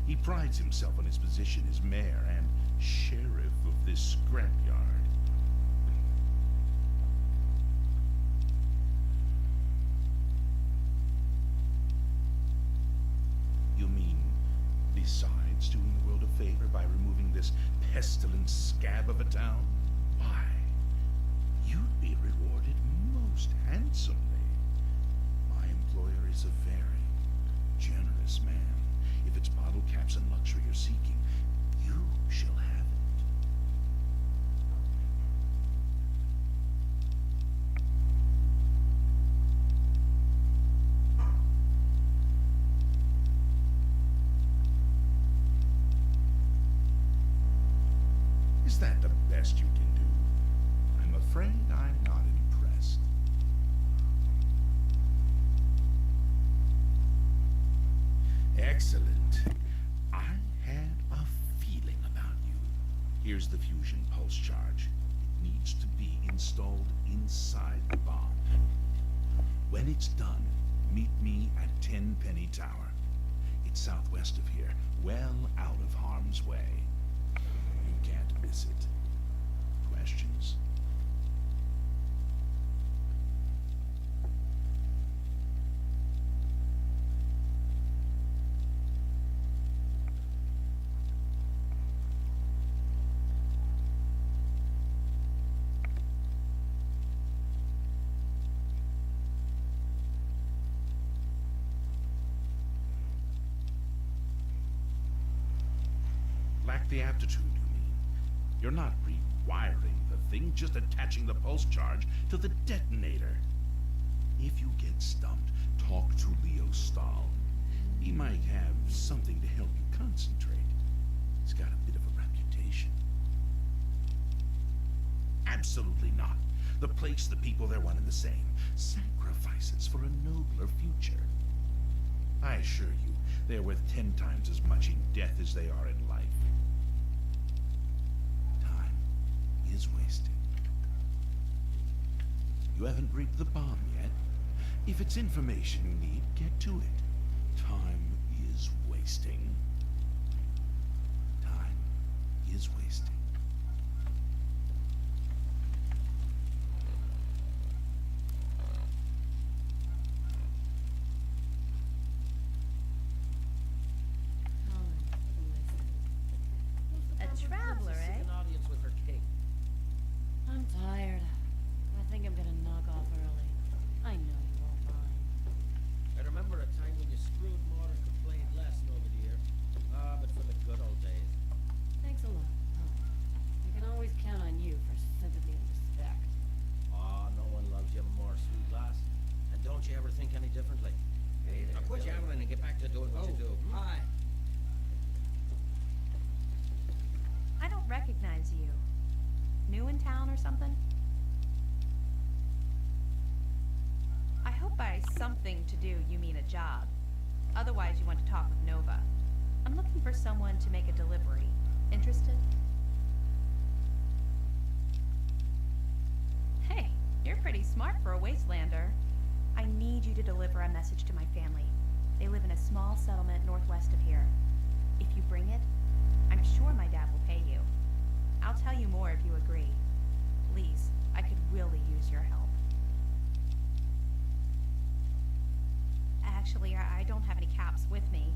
He prides himself on his position as mayor and sheriff of this scrapyard. You mean, besides doing the world a favor by removing this pestilent scab of a town? Why, you'd be rewarded most handsomely. My employer is a very generous man. If it's bottle caps and luxury you're seeking, you shall have it. Is that the best you can do? I'm afraid I'm not impressed. Excellent. I had a feeling about you. Here's the fusion pulse charge. It needs to be installed inside the bomb. When it's done, meet me at Tenpenny Tower. It's southwest of here, well out of harm's way. You can't miss it. Questions? Lack the aptitude, you mean? You're not rewiring the thing, just attaching the pulse charge to the detonator. If you get stumped, talk to Leo Stahl. He might have something to help you concentrate. He's got a bit of a reputation. Absolutely not. The place, the people, they're one and the same. Sacrifices for a nobler future. I assure you, they're worth 10 times as much in death as they are in life. Time is wasted. You haven't rigged the bomb yet. If it's information you need, get to it. Time is wasting. Time is wasting. traveler, eh? An audience with her cake. I'm tired. I think I'm gonna knock off early. I know you won't mind. I remember a time when you screwed more and complained less, Nova dear. Ah, but for the good old days. Thanks a lot. I can always count on you for sympathy and respect. Ah, no one loves you more, sweet lass. And don't you ever think any differently. Hey there, Now quit Billy. yammering and get back to doing what you do. Hi. I don't recognize you. New in town or something? I hope by something to do you mean a job. Otherwise, you want to talk with Nova. I'm looking for someone to make a delivery. Interested? Hey, you're pretty smart for a wastelander. I need you to deliver a message to my family. They live in a small settlement northwest of here. If you bring it, I'm sure my dad will pay you. I'll tell you more if you agree. Please, I could really use your help. Actually, I don't have any caps with me.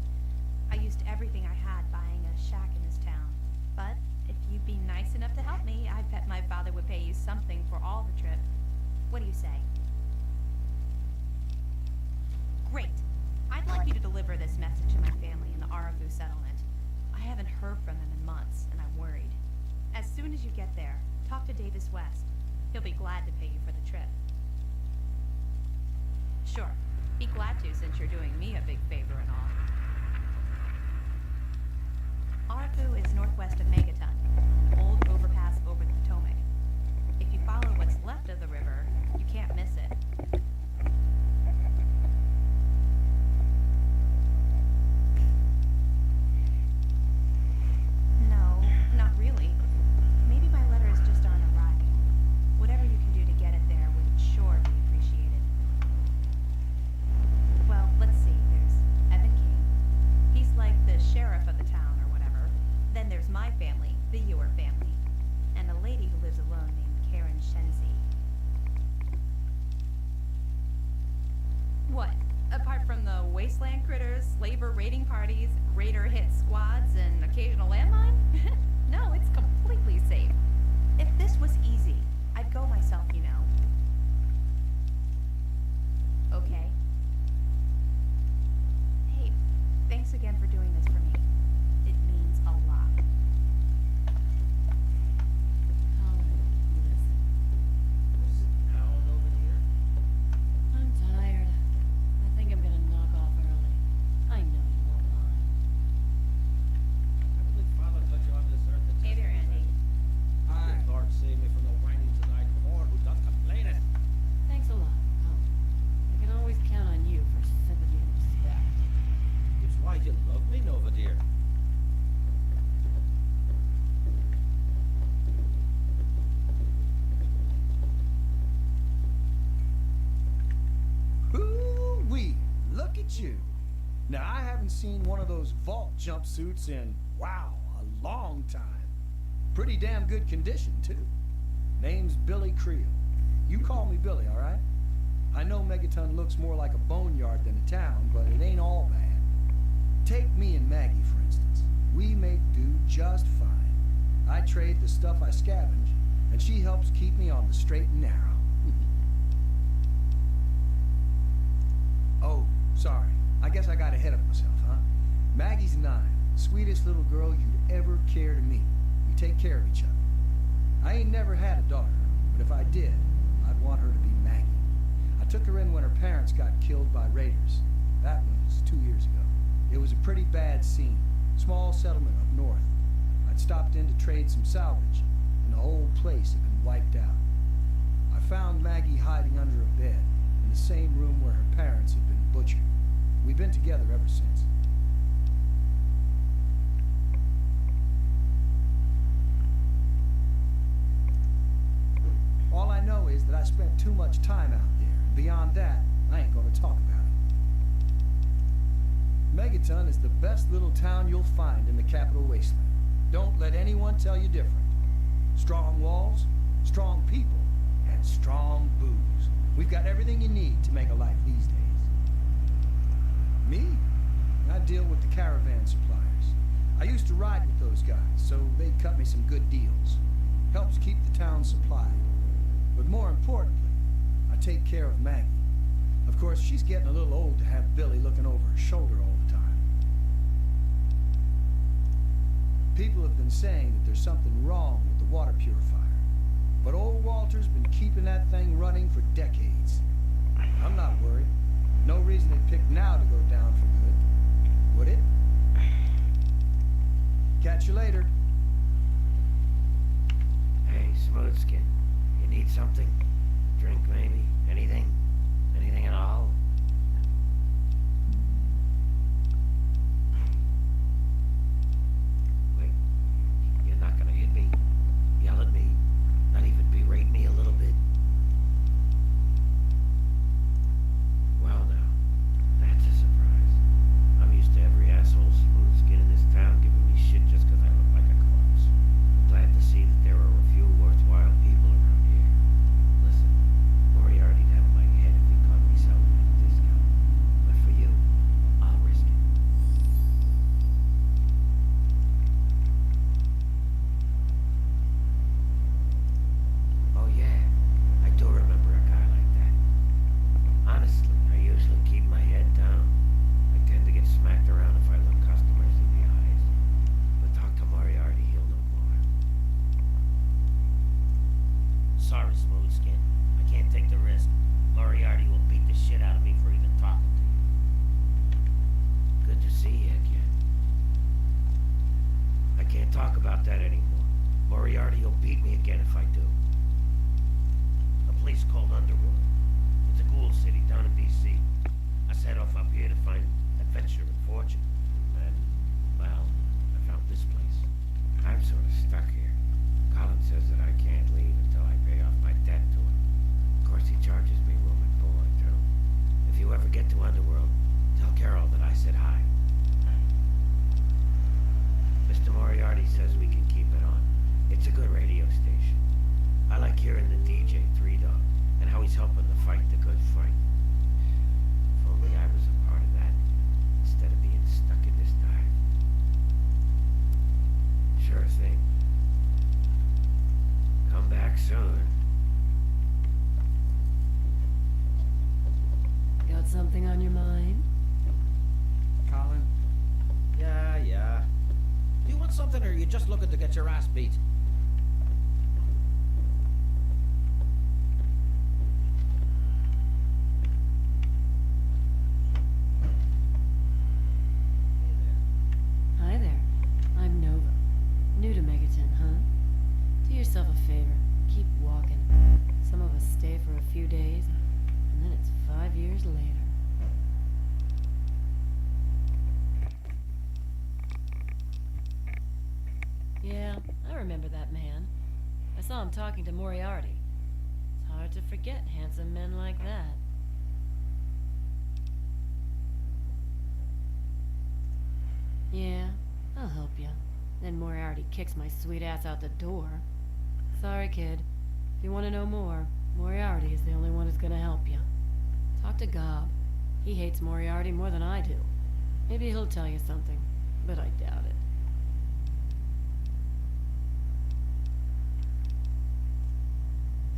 I used everything I had buying a shack in this town. But if you'd be nice enough to help me, I bet my father would pay you something for all the trip. What do you say? Great. I'd like you to deliver this message to my family in the Arafu settlement. I haven't heard from them in months, and I'm worried. As soon as you get there, talk to Davis West. He'll be glad to pay you for the trip. Sure. Be glad to, since you're doing me a big favor and all. Arafu is northwest of Megaton, an old overpass over the Potomac. If you follow what's left of the river, you can't miss it. No, not really. Maybe my letters just aren't arriving. Whatever you can do to get it there would sure be appreciated. Well, let's see. There's Evan King. He's like the sheriff of the town or whatever. Then there's my family, the Ewer family, and a lady who lives alone named Karen Shenzi. What? Apart from the wasteland critters, slaver raiding parties, raider hit squads, and occasional landmine? No, it's completely safe. If this was easy, I'd go myself, you know. Okay. Hey, thanks again for doing this for me. It means a lot. Colin, listen. What is it now, Nova dear? I'm tired. I think I'm gonna knock off early. I know you won't mind. Haven't we Father put you on this earth to Hey test there, me, Andy. friend? Hi. Good Lord save me from the whinings of thy poor who doth complain it. Thanks a lot, Colin. I can always count on you for sympathy and respect. It's why you love me, Nova dear. Hoo-wee! Look at you. Now, I haven't seen one of those vault jumpsuits in, wow, a long time. Pretty damn good condition, too. Name's Billy Creel. You call me Billy, all right? I know Megaton looks more like a boneyard than a town, but it ain't all bad. Take me and Maggie, for instance. We make do just fine. I trade the stuff I scavenge, and she helps keep me on the straight and narrow. Oh, sorry. I guess I got ahead of myself, huh? Maggie's 9, sweetest little girl you'd ever care to meet. We take care of each other. I ain't never had a daughter, but if I did, I'd want her to be Maggie. I took her in when her parents got killed by raiders. That was 2 years ago. It was a pretty bad scene. Small settlement up north. I'd stopped in to trade some salvage, and the whole place had been wiped out. I found Maggie hiding under a bed in the same room where her parents had been butchered. We've been together ever since. All I know is that I spent too much time out there. Beyond that, I ain't gonna talk about it. Megaton is the best little town you'll find in the capital wasteland. Don't let anyone tell you different. Strong walls, strong people, and strong booze. We've got everything you need to make a life these days. Me? I deal with the caravan suppliers. I used to ride with those guys, so they cut me some good deals. Helps keep the town supplied. But more importantly, I take care of Maggie. Of course, she's getting a little old to have Billy looking over her shoulder all the time. People have been saying that there's something wrong with the water purifier. But old Walter's been keeping that thing running for decades. I'm not worried. No reason it'd pick now to go down for good. Would it? Catch you later. Hey, Smoothskin. You need something? Drink, maybe? Anything? Anything at all? Wait. You're not gonna hit me? Yell at me? Not even berate me a little bit? Well, now. That's a surprise. I'm used to every asshole Smoothskin in this town giving me shit just because I look like a corpse. I'm glad to see that there are a few worthwhile people around here. Listen, Moriarty'd have my head if he caught me selling at a discount. But for you, I'll risk it. Oh yeah, I do remember a guy like that. Honestly, I usually keep my head down. I tend to get smacked around if I look customers in the eyes. But talk to Moriarty, he'll know more. Sorry, Smoothskin. I can't take the risk. Moriarty will beat the shit out of me for even talking to you. Good to see you again. I can't talk about that anymore. Moriarty will beat me again if I do. A place called Underworld. It's a ghoul city down in D.C. I set off up here to find adventure and fortune. And, well, I found this place. I'm sort of stuck here. Colin says that I can't leave until I pay off my debt to him. Of course, he charges me room and board, too. If you ever get to Underworld, tell Carol that I said hi. Mr. Moriarty says we can keep it on. It's a good radio station. I like hearing the DJ, Three Dog, and how he's helping to fight the good fight. If only I was a part of that, instead of being stuck in this dive. Sure thing. Come back soon. Got something on your mind? Colin? Yeah. Do you want something, or are you just looking to get your ass beat? Hi there. I'm Nova. New to Megaton, huh? Do yourself a favor. Keep walking. Some of us stay for a few days, and then it's 5 years later. Yeah, I remember that man. I saw him talking to Moriarty. It's hard to forget handsome men like that. Yeah, I'll help you. Then Moriarty kicks my sweet ass out the door. Sorry, kid. If you want to know more, Moriarty is the only one who's gonna help you. Talk to Gob. He hates Moriarty more than I do. Maybe he'll tell you something, but I doubt it.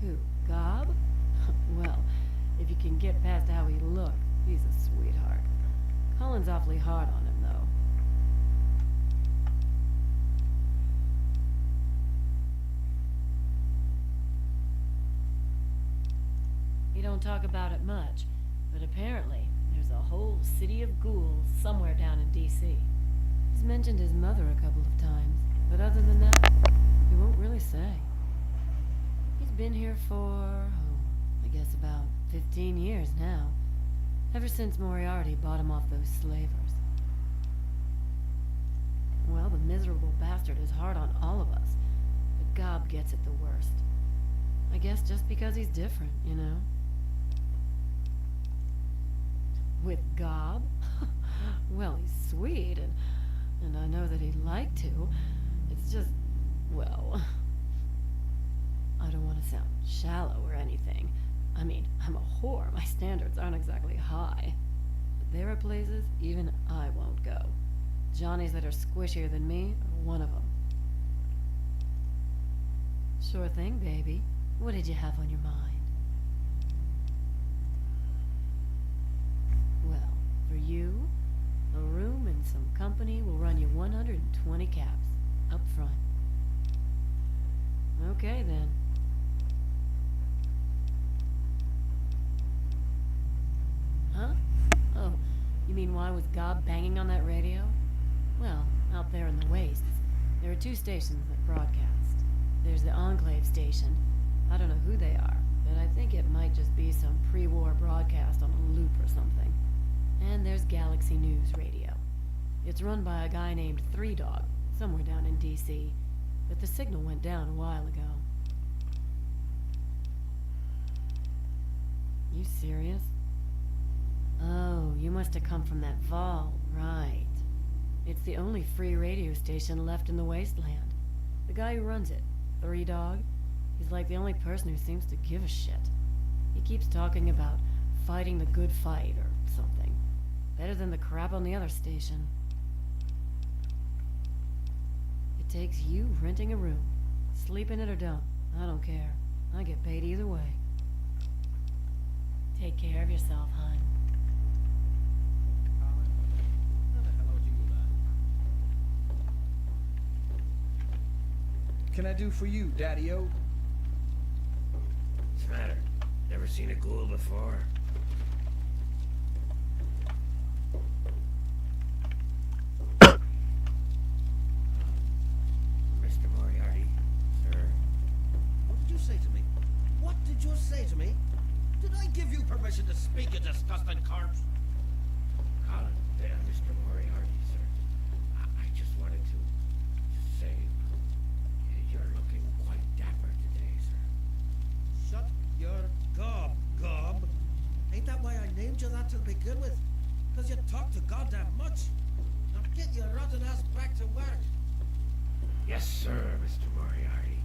Who? Gob? Well, if you can get past how he looks, he's a sweetheart. Colin's awfully hard on him, though. He don't talk about it much, but apparently there's a whole city of ghouls somewhere down in D.C. He's mentioned his mother a couple of times, but other than that, he won't really say. He's been here for, I guess about 15 years now. Ever since Moriarty bought him off those slavers. Well, the miserable bastard is hard on all of us, but Gob gets it the worst. I guess just because he's different, you know? With Gob? Well, he's sweet, and I know that he'd like to. It's just, well, I don't want to sound shallow or anything. I mean, I'm a whore. My standards aren't exactly high. But there are places even I won't go. Johnnies that are squishier than me are one of them. Sure thing, baby. What did you have on your mind? Well, for you, a room and some company will run you 120 caps, up front. Okay, then. Huh? Oh, you mean why was Gob banging on that radio? Well, out there in the wastes, there are 2 stations that broadcast. There's the Enclave station. I don't know who they are, but I think it might just be some pre-war broadcast on a loop or something. And there's Galaxy News Radio. It's run by a guy named Three Dog, somewhere down in D.C., but the signal went down a while ago. You serious? Oh, you must have come from that vault, right. It's the only free radio station left in the wasteland. The guy who runs it, Three Dog, he's like the only person who seems to give a shit. He keeps talking about fighting the good fight or something. Better than the crap on the other station. It takes you renting a room. Sleep in it or don't. I don't care. I get paid either way. Take care of yourself, hon. Can I do for you, Daddy-O? What's the matter? Never seen a ghoul before? Mr. Moriarty, sir. What did you say to me? What did you say to me? Did I give you permission to speak, you disgusting corpse? Colin, Mr. Moriarty, sir. I just wanted to say you're looking quite dapper today, sir. Shut your gob. Ain't that why I named you that to begin with? Because you talk too goddamn much. Now get your rotten ass back to work. Yes, sir, Mr. Moriarty.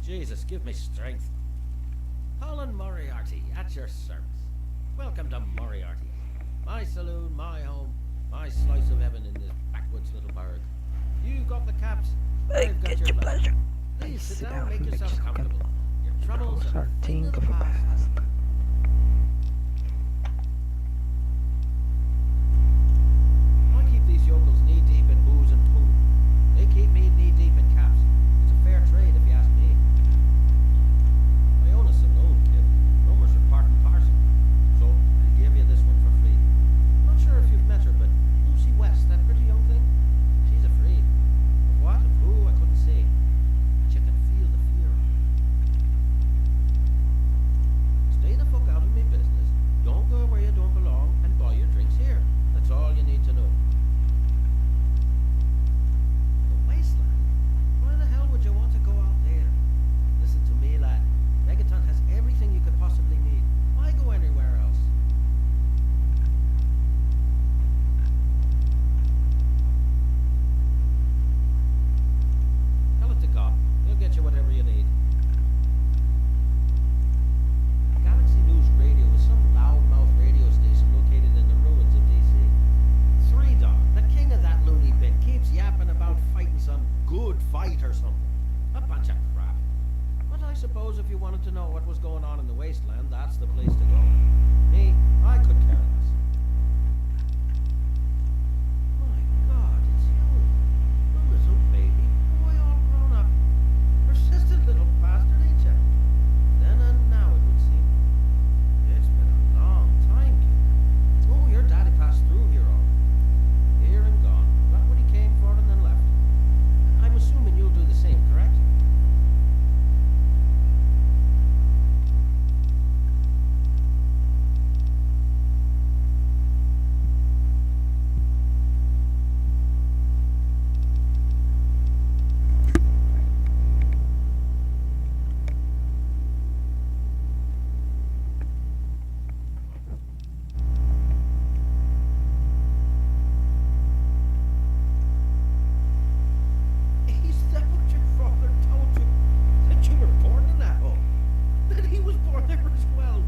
Jesus, give me strength. Colin Moriarty, at your service. Welcome to Moriarty. My saloon, my home, my slice of heaven in this backwoods little burg. You got the caps, I've got your blood. Please sit down, make yourself comfortable. Your troubles are a thing of the past. I keep these yokels knee-deep in booze and poo. They keep me knee-deep in caps. It's a fair trade, if you ask me. I own a saloon, kid. Rumors are part and parcel. So, I'll give you this one for free. Not sure if you've met her, but Lucy West, that pretty young thing, she's afraid. Of what? Of who? I couldn't say. But you can feel the fear of her. Stay the fuck out of my business. Don't go where you don't belong, and buy your drinks here. That's all you need to know. The wasteland? Why the hell would you want to go out there? Listen to me, lad. Megaton has everything you could possibly need. Why go anywhere else? Tell it to God. He'll get you whatever you need. Galaxy News Radio is some loudmouth radio station located in the ruins of D.C. Three Dog, the king of that loony bin, keeps yapping about fighting some good fight or something. A bunch of crap. But I suppose if you wanted to know what was going on in the wasteland, that's the place to go. Me, I could care less. My God, it's you. The little baby boy all grown up. Persistent little bastard, ain't you? Then and now, it would seem. It's been a long time, kid. Oh, your daddy passed through here already. Here and gone. Got what he came for and then left. I'm assuming you'll do the same, correct? Is that what your father told you? That you were born in that home? That he was born there as well?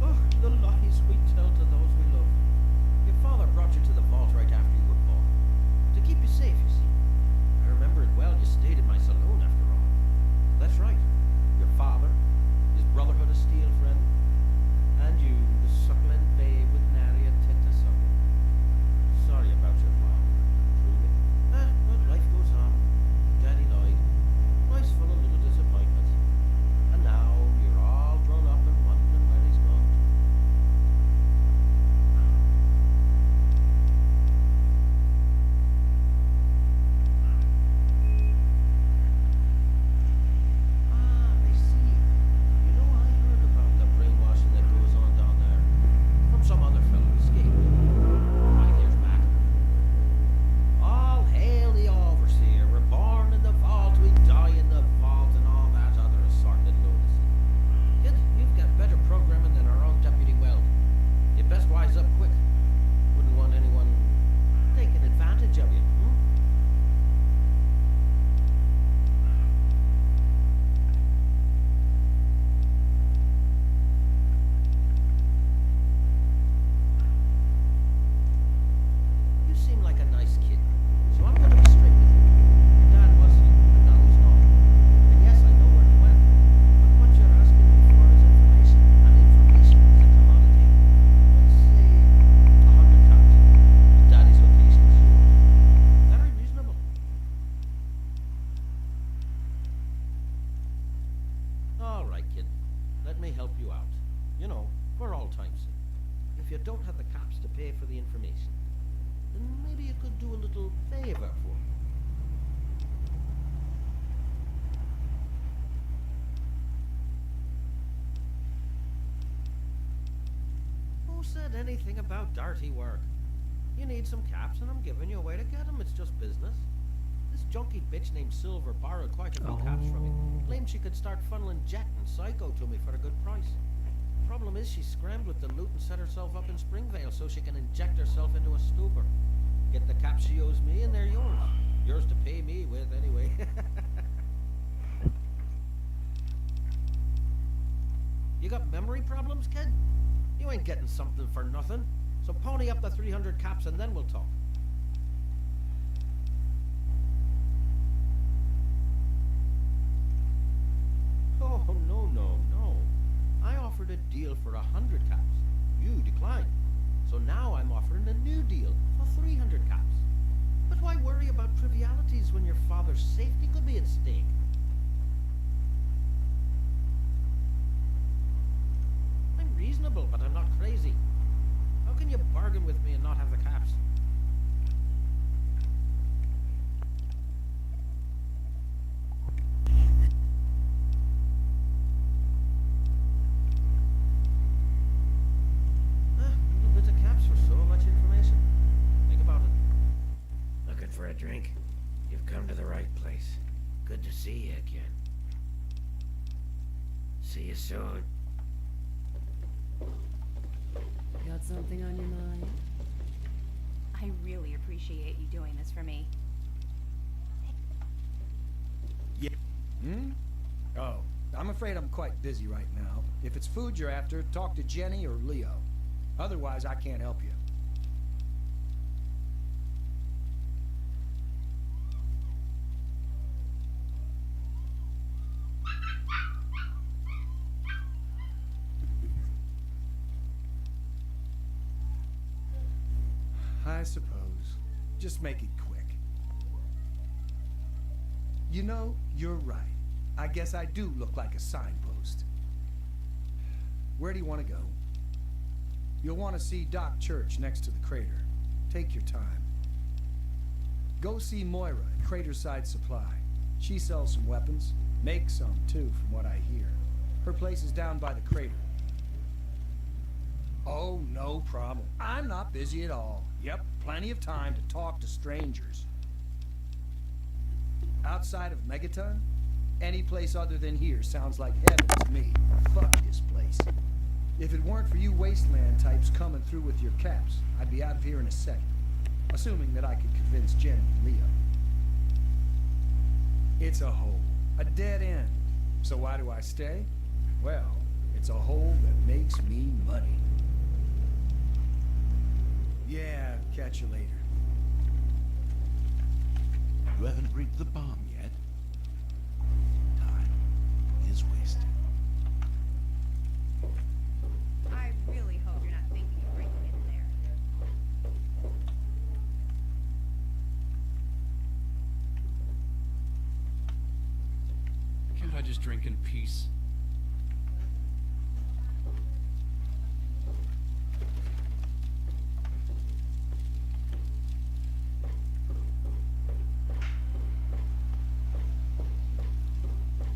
Oh, the lies we tell to those we love. Your father brought you to the vault right after you were born. keep you safe, you see. I remember it well. You stayed in my saloon after all. That's right. Your father, his Brotherhood of Steel friend, and you, the suckling babe with nary a tit to suckle. Sorry about your mom, truly. But life goes on. Daddy died. Life's full of little disappointments. And now you're all grown up and wondering where he's gone to. I see. You know, I heard about the brainwashing that goes on down there from some other fellow who escaped 5 years back. All hail the overseer. We're born in the vault, we die in the vault, and all that other assorted lunacy. Kid, you've got better programming than our own Deputy Weld. You'd best wise up quick. Wouldn't want anyone taking advantage of you, hmm? You seem like a nice kid, so I'm going to be straight with you. Your dad wasn't, and now he's not. And yes, I know where he went. But what you're asking me for is information, and information is a commodity. Let's say 100 cops, and Daddy's location is yours. Very reasonable. All right, kid. Let me help you out. You know, for all time's sake. If you don't have the cops to pay for the information, then maybe you could do a little favor for me. Who said anything about dirty work? You need some caps, and I'm giving you a way to get them. It's just business. This junkie bitch named Silver borrowed quite a few caps from me. Claimed she could start funneling jet and psycho to me for a good price. Problem is, she scrammed with the loot and set herself up in Springvale so she can inject herself into a stupor. Get the caps she owes me, and they're yours. Yours to pay me with, anyway. You got memory problems, kid? You ain't getting something for nothing. So pony up the 300 caps and then we'll talk. Oh, no. I offered a deal for 100 caps. You declined. So now I'm offering a new deal for 300 caps. But why worry about trivialities when your father's safety could be at stake? I'm reasonable, but I'm not crazy. How can you bargain with me and not have the caps? Little bit of caps for so much information. Think about it. Looking for a drink? You've come to the right place. Good to see you again. See you soon. Got something on your mind? I really appreciate you doing this for me. Yeah. Hmm? Oh, I'm afraid I'm quite busy right now. If it's food you're after, talk to Jenny or Leo. Otherwise, I can't help you. I suppose. Just make it quick. You know, you're right. I guess I do look like a signpost. Where do you want to go? You'll want to see Doc Church next to the crater. Take your time. Go see Moira at Craterside Supply. She sells some weapons. Makes some, too, from what I hear. Her place is down by the crater. Oh, no problem. I'm not busy at all. Yep, plenty of time to talk to strangers. Outside of Megaton, any place other than here sounds like heaven to me. Fuck this place. If it weren't for you wasteland types coming through with your caps, I'd be out of here in a second. Assuming that I could convince Jenny and Leo. It's a hole. A dead end. So why do I stay? Well, it's a hole that makes me money. Yeah, catch you later. You haven't rigged the bomb yet. Time is wasted. I really hope you're not thinking of breaking in there. Can't I just drink in peace?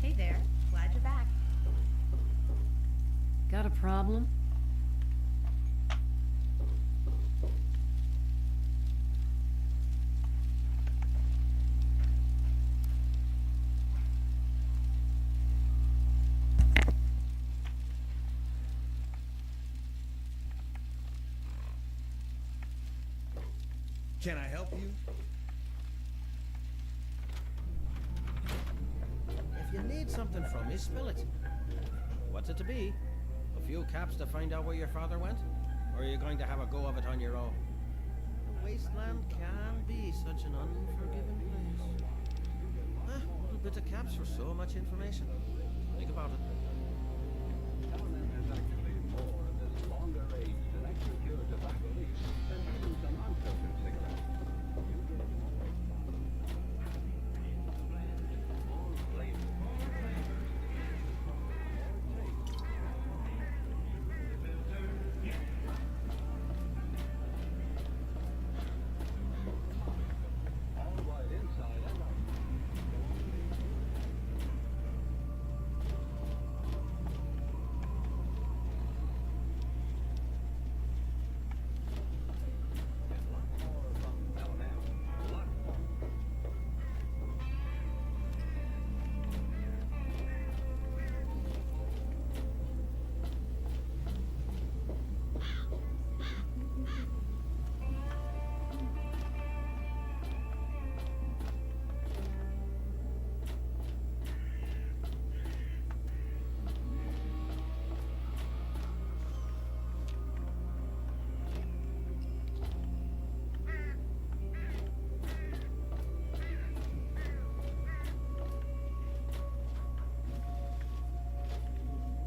Hey there. Glad you're back. Got a problem? Can I help you? If you need something from me, spill it. What's it to be? A few caps to find out where your father went? Or are you going to have a go of it on your own? The wasteland can be such an unforgiving place. A little bit of caps for so much information. Think about it.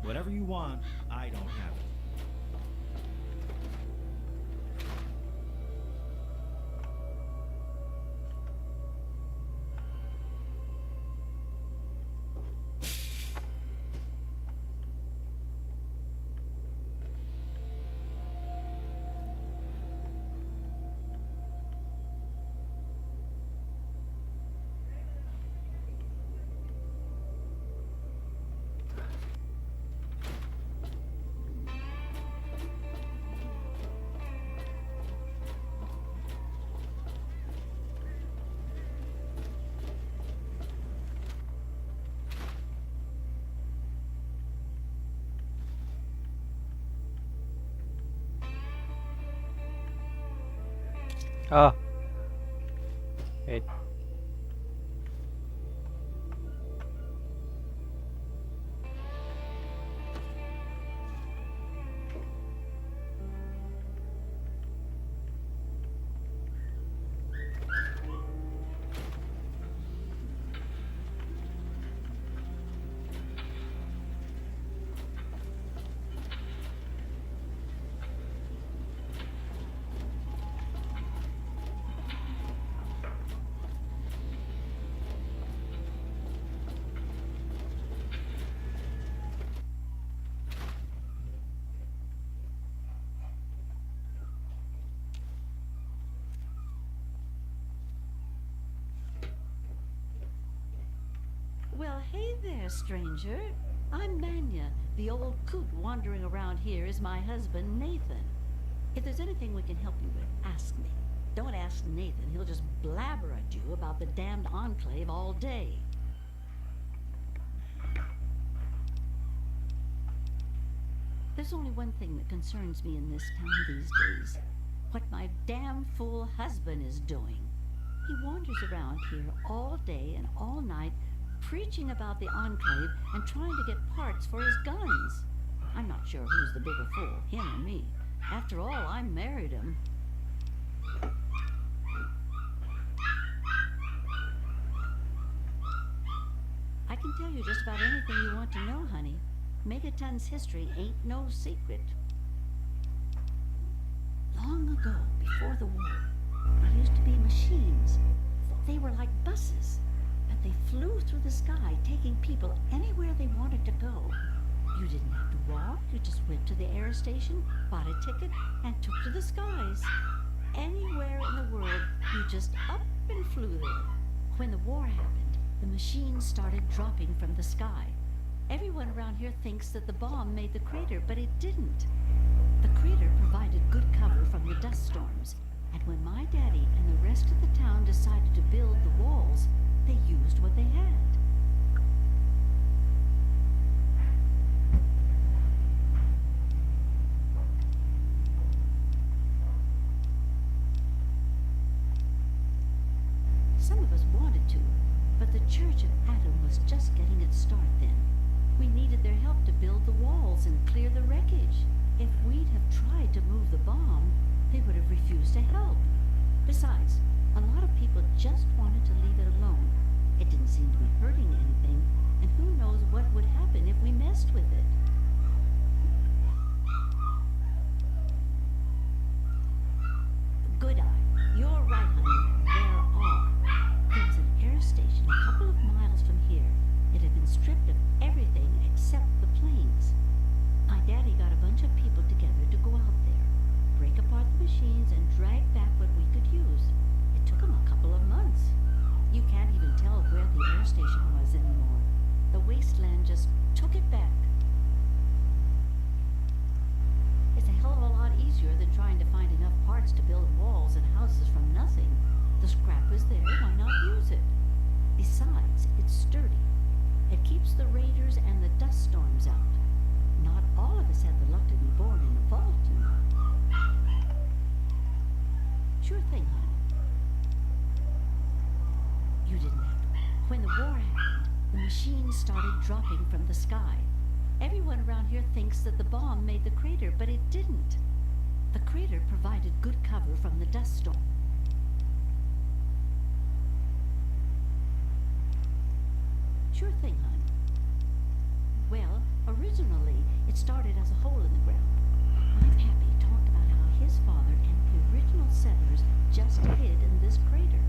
Whatever you want, I don't have it. Oh. Wait. Well, hey there, stranger. I'm Manya. The old coot wandering around here is my husband, Nathan. If there's anything we can help you with, ask me. Don't ask Nathan. He'll just blabber at you about the damned Enclave all day. There's only one thing that concerns me in this town these days. What my damn fool husband is doing. He wanders around here all day and all night, preaching about the Enclave and trying to get parts for his guns. I'm not sure who's the bigger fool, him or me. After all, I married him. can tell you just about anything you want to know, honey. Megaton's history ain't no secret. Long ago, before the war, there used to be machines. They were like buses, but they flew through the sky, taking people anywhere they wanted to go. You didn't have to walk, you just went to the air station, bought a ticket, and took to the skies. Anywhere in the world, you just up and flew there. When the war happened, the machines started dropping from the sky. Everyone around here thinks that the bomb made the crater, but it didn't. The crater provided good cover from the dust storms, and when my daddy and the rest of the town decided to build the walls, they used what they had. Some of us wanted to, but the Church of Adam was just getting its start then. We needed their help to build the walls and clear the wreckage. If we'd have tried to move the bomb, they would have refused to help. Besides, a lot of people just wanted to leave it alone. It didn't seem to be hurting anything, and who knows what would happen if we messed with it. Good eye. You're right, honey. There are. There was an air station a couple of miles from here. It had been stripped of everything except the planes. My daddy got a bunch of people together to go out there, break apart the machines, and drag back what we could use. It took him a couple of months. You can't even tell where the air station was anymore. The wasteland just took it back. It's a hell of a lot easier than trying to find enough parts to build walls and houses from nothing. The scrap is there, why not use it? Besides, it's sturdy. It keeps the raiders and the dust storms out. Not all of us had the luck to be born in a vault, you know. Sure thing, honey. You didn't have to. When the war happened, the machines started dropping from the sky. Everyone around here thinks that the bomb made the crater, but it didn't. The crater provided good cover from the dust storm. Sure thing, hon. Well, originally, it started as a hole in the ground. My pappy talked about how his father and the original settlers just hid in this crater.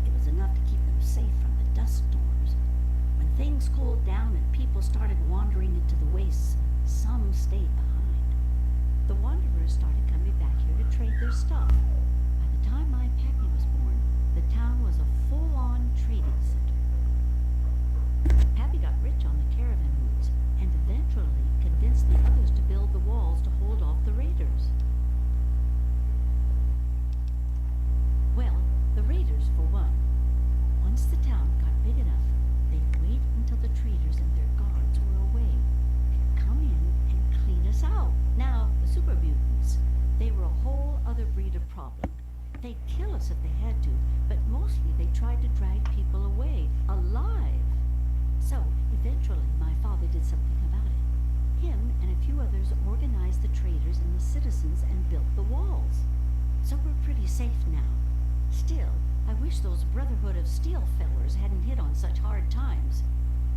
It was enough to keep them safe from the dust storms. When things cooled down and people started wandering into the wastes, some stayed behind. The wanderers started coming back here to trade their stuff. By the time my pappy was born, the town was a full-on trading center. Pappy got rich on the caravan routes and eventually convinced the others to build the walls to hold off the raiders. Well, the raiders, for one. Once the town got big enough, they'd wait until the traders and their guards were away. They'd come in and clean us out. Now, the super mutants, they were a whole other breed of problem. They'd kill us if they had to, but mostly they tried to drag people away, alive. So, eventually, my father did something about it. Him and a few others organized the traders and the citizens and built the walls. So we're pretty safe now. Still, I wish those Brotherhood of Steel fellers hadn't hit on such hard times.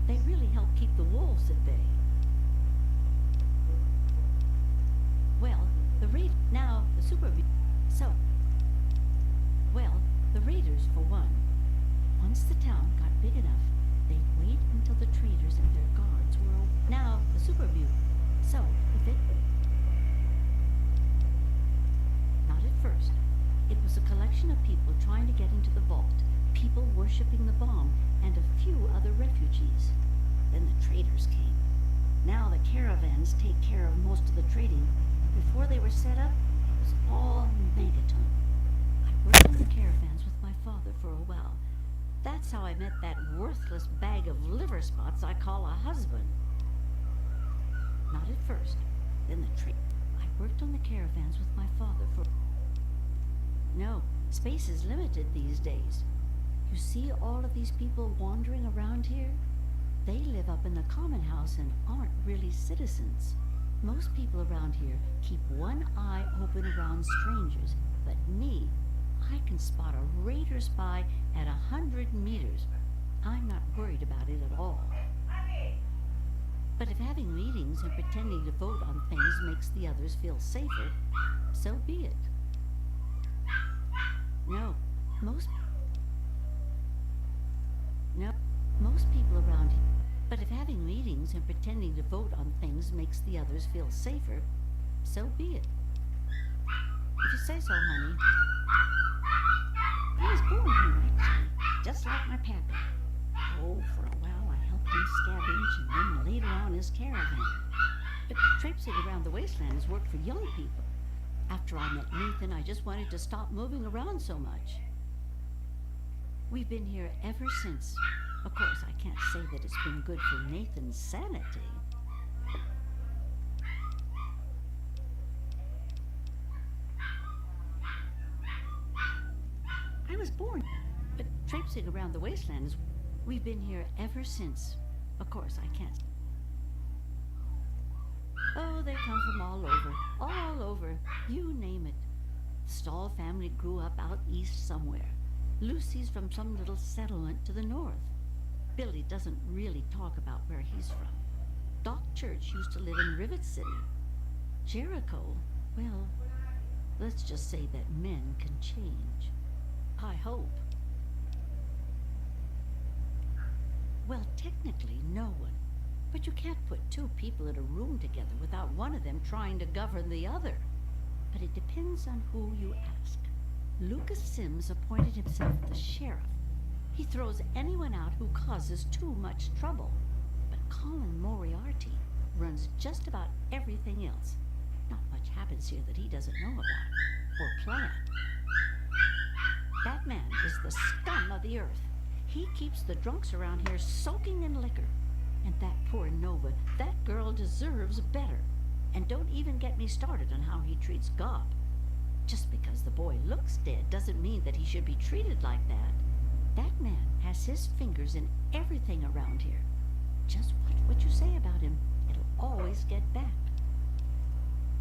They really helped keep the wolves at bay. Well, the raiders, for one. Once the town got big enough, they'd wait until the traders and their guards were now the super mutant. So, if it... Not at first. It was a collection of people trying to get into the vault, people worshipping the bomb, and a few other refugees. Then the traders came. Now the caravans take care of most of the trading. Before they were set up, it was all Megaton. I worked on the caravans with my father for a while. That's how I met that worthless bag of liver spots I call a husband. Not at first. Then the I worked on the caravans with my father for... No, space is limited these days. You see all of these people wandering around here? They live up in the common house and aren't really citizens. Most people around here keep one eye open around strangers, but me, I can spot a raider spy at 100 meters. I'm not worried about it at all. But if having meetings and pretending to vote on things makes the others feel safer, so be it. No, most people around here. But if having meetings and pretending to vote on things makes the others feel safer, so be it. If you say so, honey. I was born here, actually, just like my pappy. Oh, for a while I helped him scavenge and then later on his caravan. But traipsing around the wasteland has worked for young people. After I met Nathan, I just wanted to stop moving around so much. We've been here ever since. Of course, I can't say that it's been good for Nathan's sanity. I was born, but traipsing around the wastelands, we've been here ever since. Of course, I can't. Oh, they come from all over, you name it. The Stahl family grew up out east somewhere. Lucy's from some little settlement to the north. Billy doesn't really talk about where he's from. Doc Church used to live in Rivet City. Jericho, well, let's just say that men can change. I hope. Well, technically, no one. But you can't put two people in a room together without one of them trying to govern the other. But it depends on who you ask. Lucas Sims appointed himself the sheriff. He throws anyone out who causes too much trouble. But Colin Moriarty runs just about everything else. Not much happens here that he doesn't know about or plan. That man is the scum of the earth. He keeps the drunks around here soaking in liquor. And that poor Nova, that girl deserves better. And don't even get me started on how he treats Gob. Just because the boy looks dead doesn't mean that he should be treated like that. That man has his fingers in everything around here. Just watch what you say about him. It'll always get back.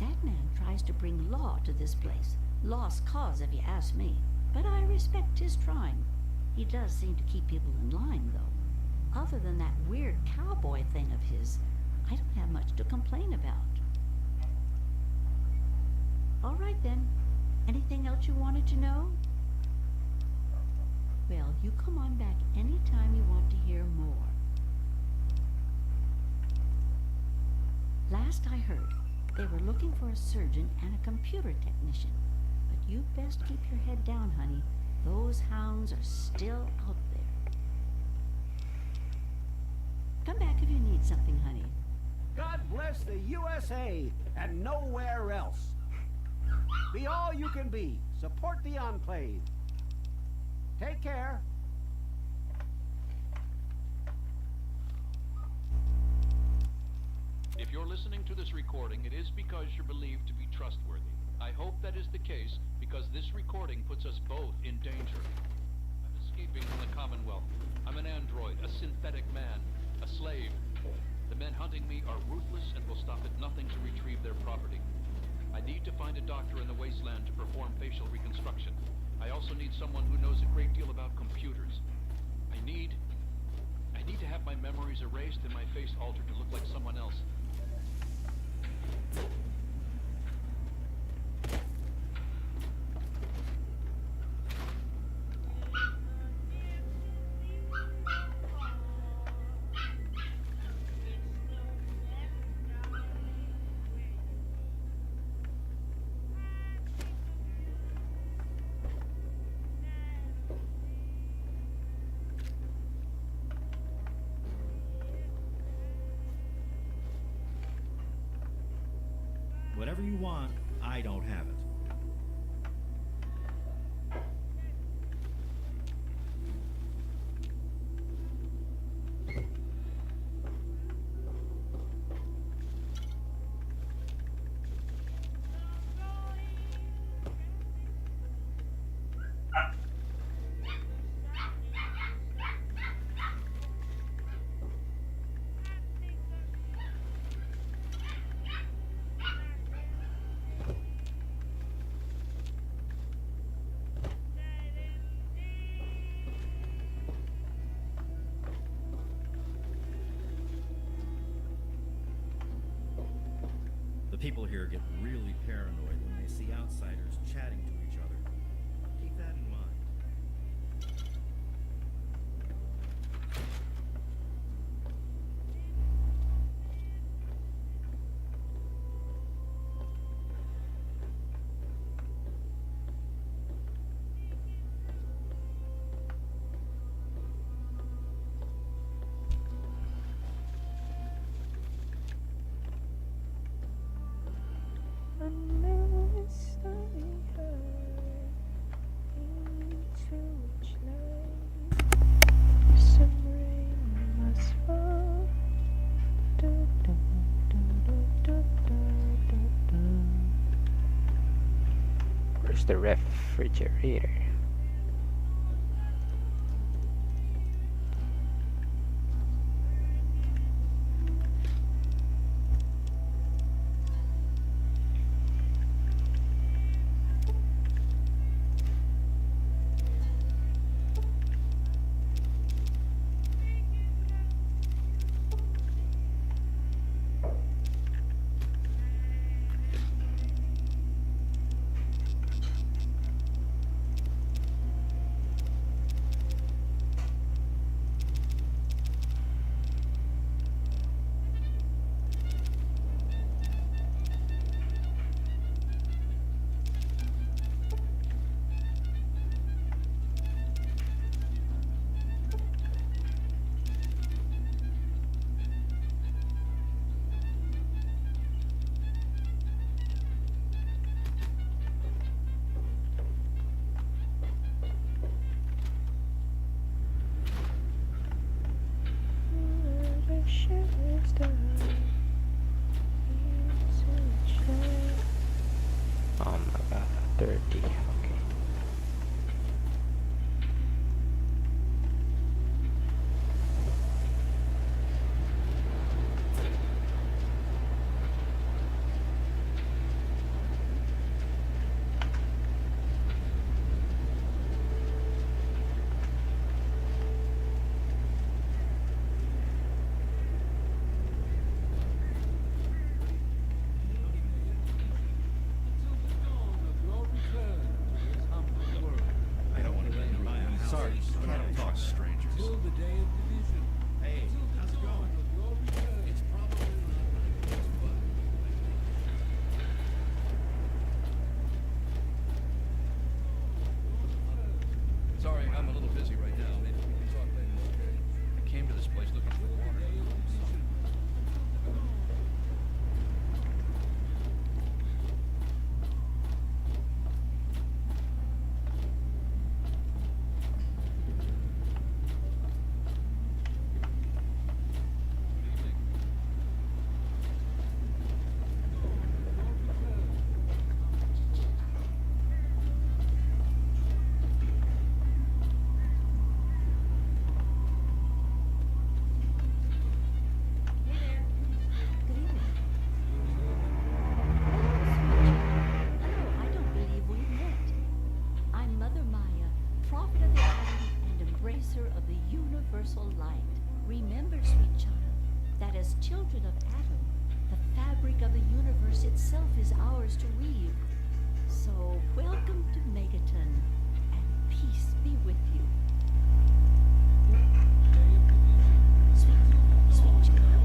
That man tries to bring law to this place. Lost cause, if you ask me. But I respect his trying. He does seem to keep people in line, though. Other than that weird cowboy thing of his, I don't have much to complain about. All right, then. Anything else you wanted to know? Well, you come on back anytime you want to hear more. Last I heard, they were looking for a surgeon and a computer technician. But you best keep your head down, honey. Those hounds are still out there. Come back if you need something, honey. God bless the USA and nowhere else. Be all you can be. Support the Enclave. Take care. If you're listening to this recording, it is because you're believed to be trustworthy. I hope that is the case because this recording puts us both in danger. I'm escaping from the Commonwealth. I'm an android, a synthetic man, a slave. The men hunting me are ruthless and will stop at nothing to retrieve their property. I need to find a doctor in the wasteland to perform facial reconstruction. I also need someone who knows a great deal about computers. I need to have my memories erased and my face altered to look like someone else. Whatever you want, I don't have it. The people here get really paranoid when they see outsiders chatting to each other. Keep that in mind. Where's the refrigerator? Oh my god, 30. Okay. I don't want to let you buy a house. Sorry, I can't talk to strangers. Till the day of division. Hey, how's it going? It's probably not nice, but sorry, I'm a little busy right now. Maybe we can talk later, okay? I came to this place looking for water. Of the universal light. Remember, sweet child, that as children of Adam, the fabric of the universe itself is ours to weave. So, welcome to Megaton, and peace be with you.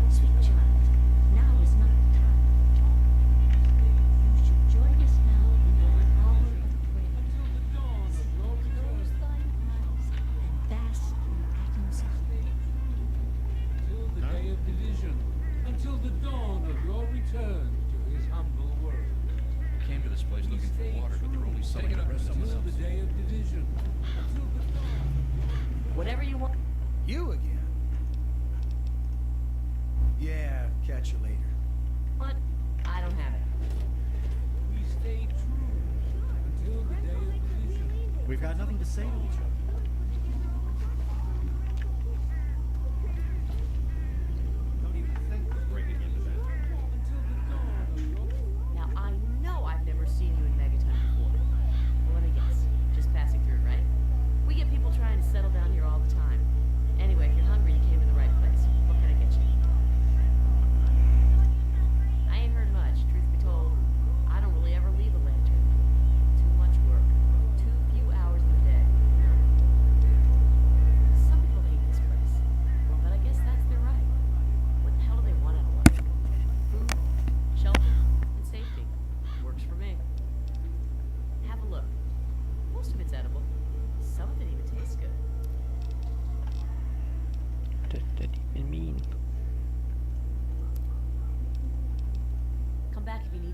Sweet child, now is not the time. You should join us now in our hour of prayer. Close thine eyes and bask in atoms of light. Till the day of division, until the dawn of your return to his humble world. I came to this place looking for water, but they're only selling it for someone Till else. the day of division, until the dawn. Whatever you want. You again? Yeah, catch you later. What? I don't have it. We stay true until the day of division. We've got nothing to say to each other. Don't even think of breaking into that. Now, I know I've never seen you in Megaton before. Well, let me guess. Just passing through, right? We get people trying to settle down here all the time. Anyway, if you're hungry, you came to the right place. What can I get you? I ain't heard much. Truth be told,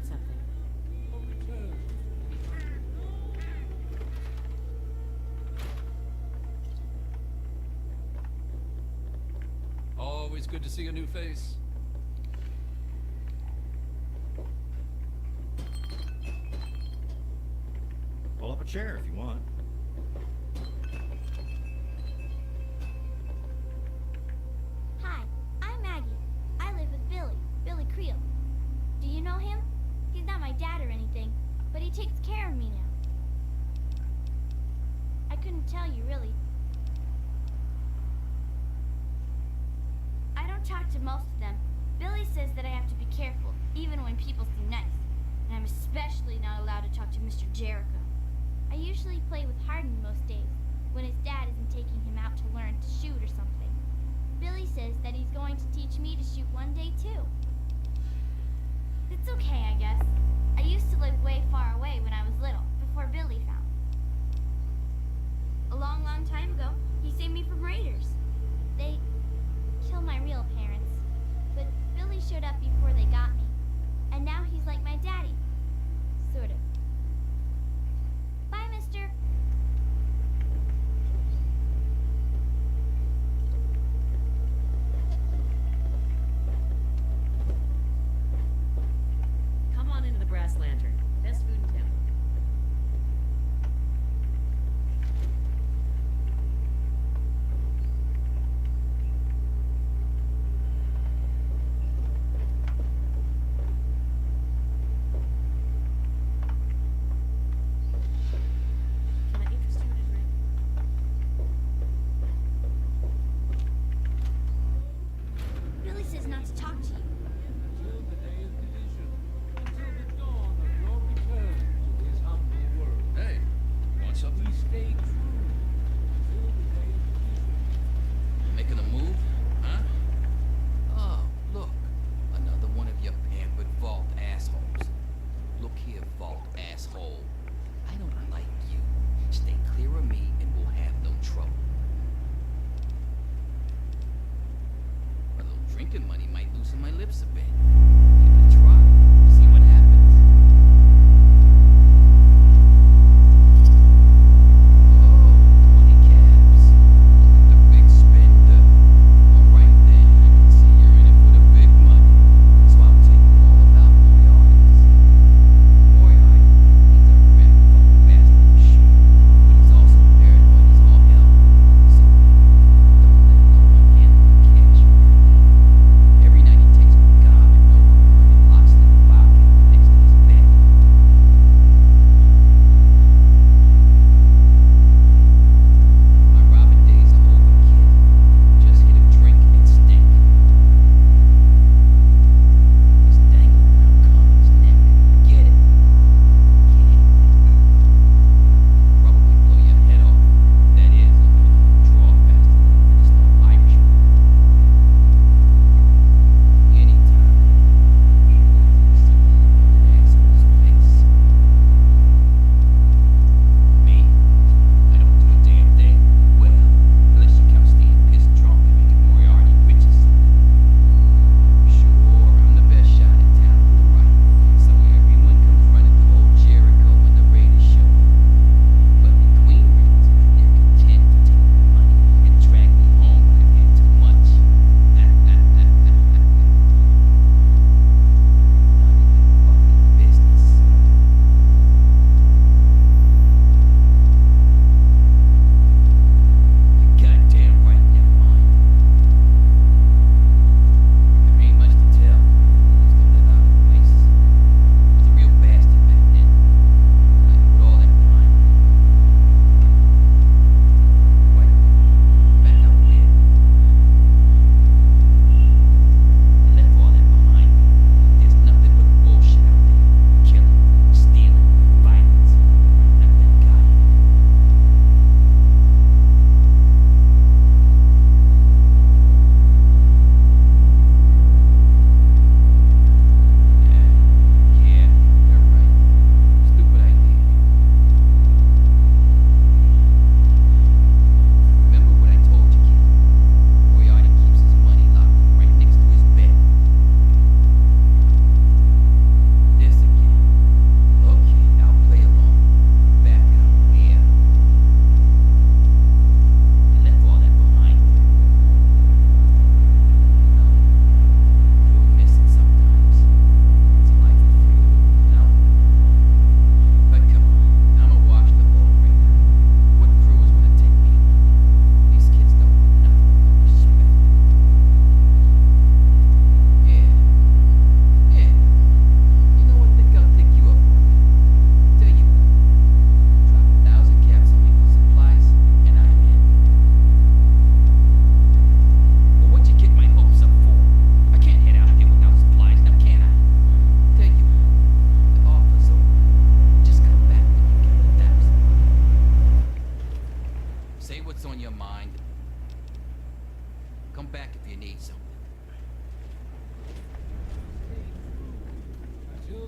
something. Your return to his humble home. Always good to see a new face. Pull up a chair if you want. Hi, I'm Maggie. I live with Billy Creel. Do you know him? He's not my dad or anything, but he takes care of me now. I couldn't tell you, really. I don't talk to most of them. Billy says that I have to be careful, even when people seem nice. And I'm especially not allowed to talk to Mr. Jericho. I usually play with Hardin most days, when his dad isn't taking him out to learn to shoot or something. Billy says that he's going to teach me to shoot one day, too. It's okay, I guess. I used to live way far away when I was little, before Billy found me. A long, long time ago, he saved me from raiders. They killed my real parents, but Billy showed up before they got me. And now he's like my daddy. Sort of. Bye, mister. Come on into the Brass Lantern. Best food in town. Can I interest you in a drink? Billy says not to talk to you. Until the day of division. Until the dawn of your return to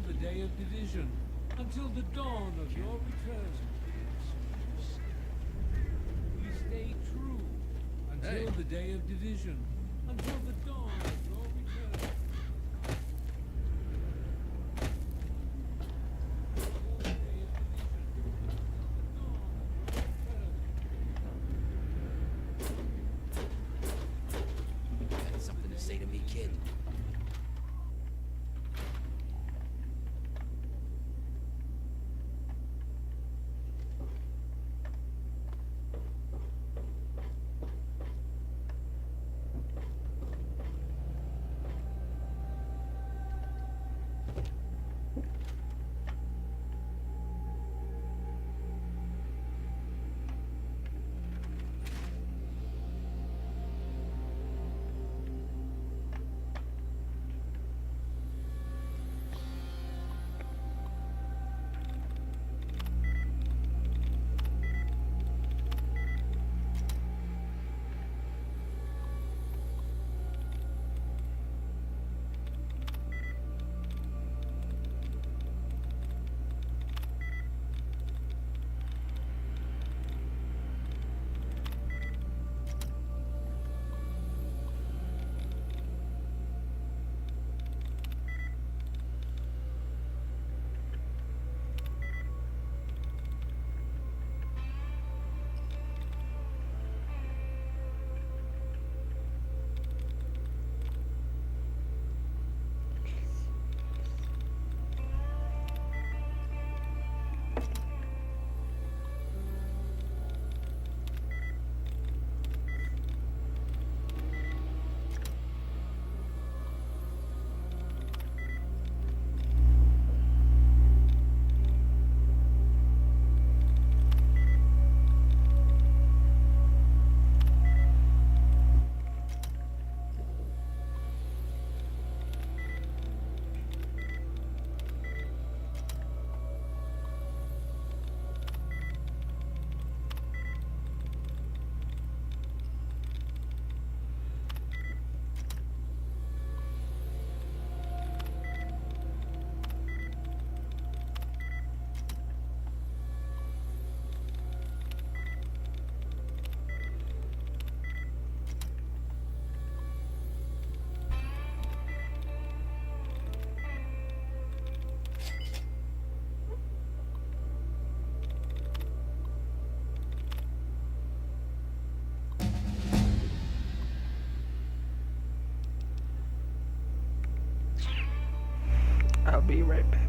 the day of division, until the dawn of your return. We stay true until the day of division, until the dawn of your return. Got something to say to me, kid? I'll be right back.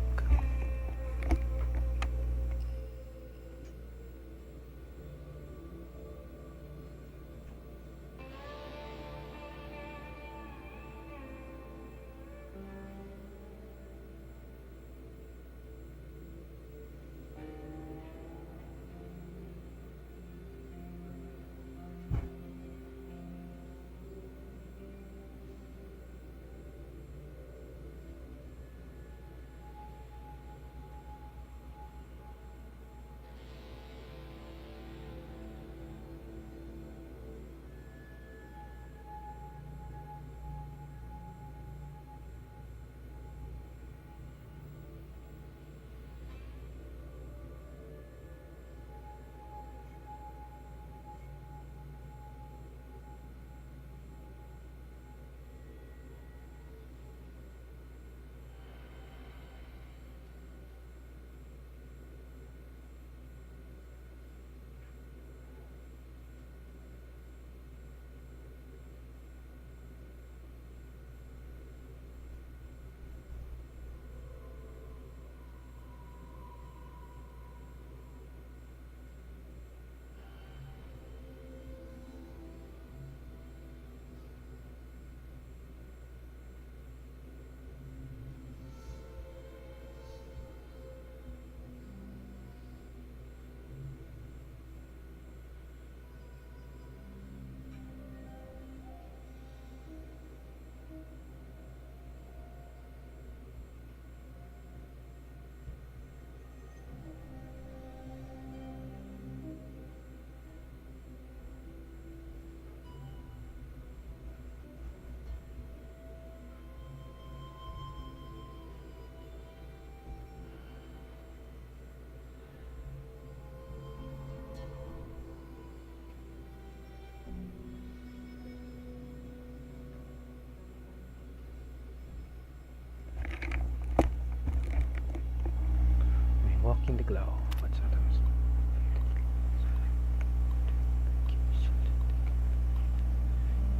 Seeking the glow. What's that?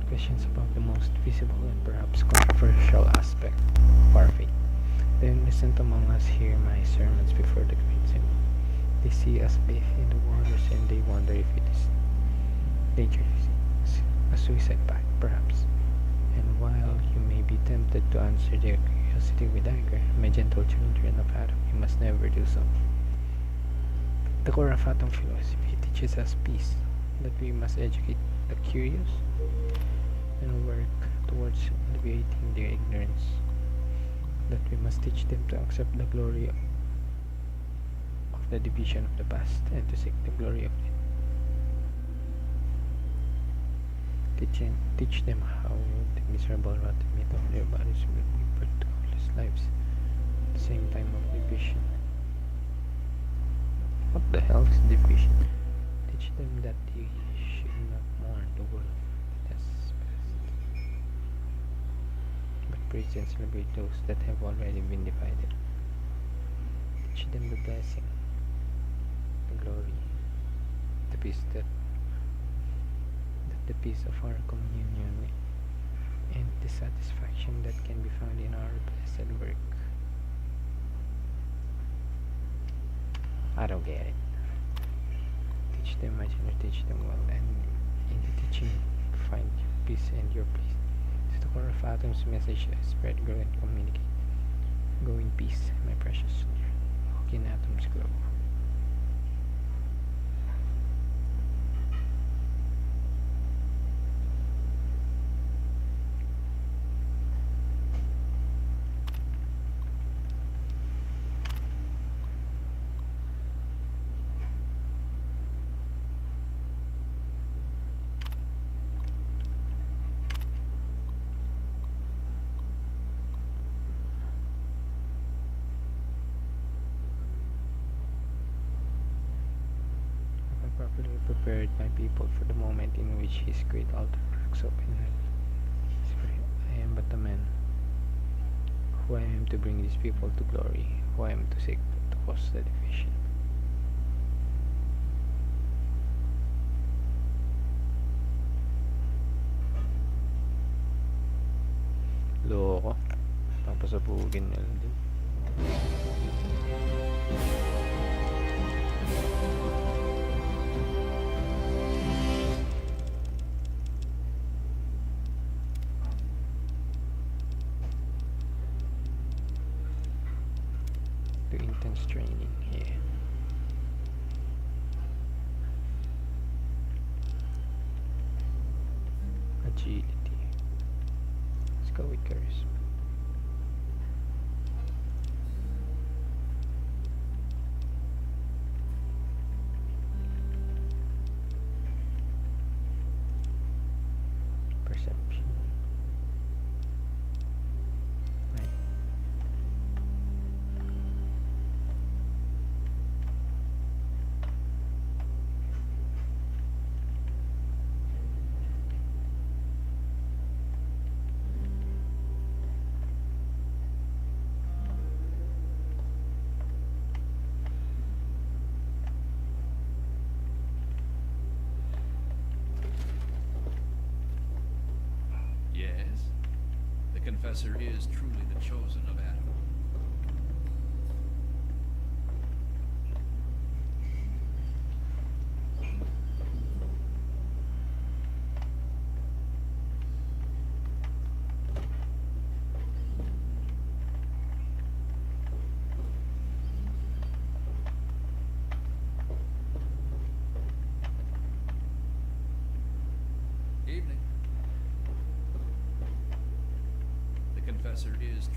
Questions about the most visible and perhaps controversial aspect of our faith. The innocent among us hear my sermons before the great sin. They see us bathe in the waters and they wonder if it is dangerous, a suicide pact, perhaps. And while you may be tempted to answer their curiosity with anger, my gentle children of Adam, you must never do so. The core of Atom philosophy teaches us peace, that we must educate the curious and work towards alleviating their ignorance, that we must teach them to accept the glory of the division of the past and to seek the glory of it. Teach them how the miserable rotten meat of their bodies will be put to countless lives at the same time of division. What the hell is division? Teach them that they should not mourn the world that has passed, but praise and celebrate those that have already been divided. Teach them the blessing, the glory, the peace that the peace of our communion and the satisfaction that can be found in our blessed work. I don't get it. Teach them much and teach them well, and in the teaching find your peace and your place. It's the core of Atom's message: spread, grow, and communicate. Go in peace, my precious children. Walk in Atom's glow. Properly prepared my people for the moment in which his great altar cracks open. I am but a man. Who I am to bring these people to glory, who I am to seek to cause the division. Loko. Papasabugin nila din. Intense training here. Agility. Let's go with charisma. Perception. Yes, the confessor is truly the chosen of Adam. Evening. The confessor is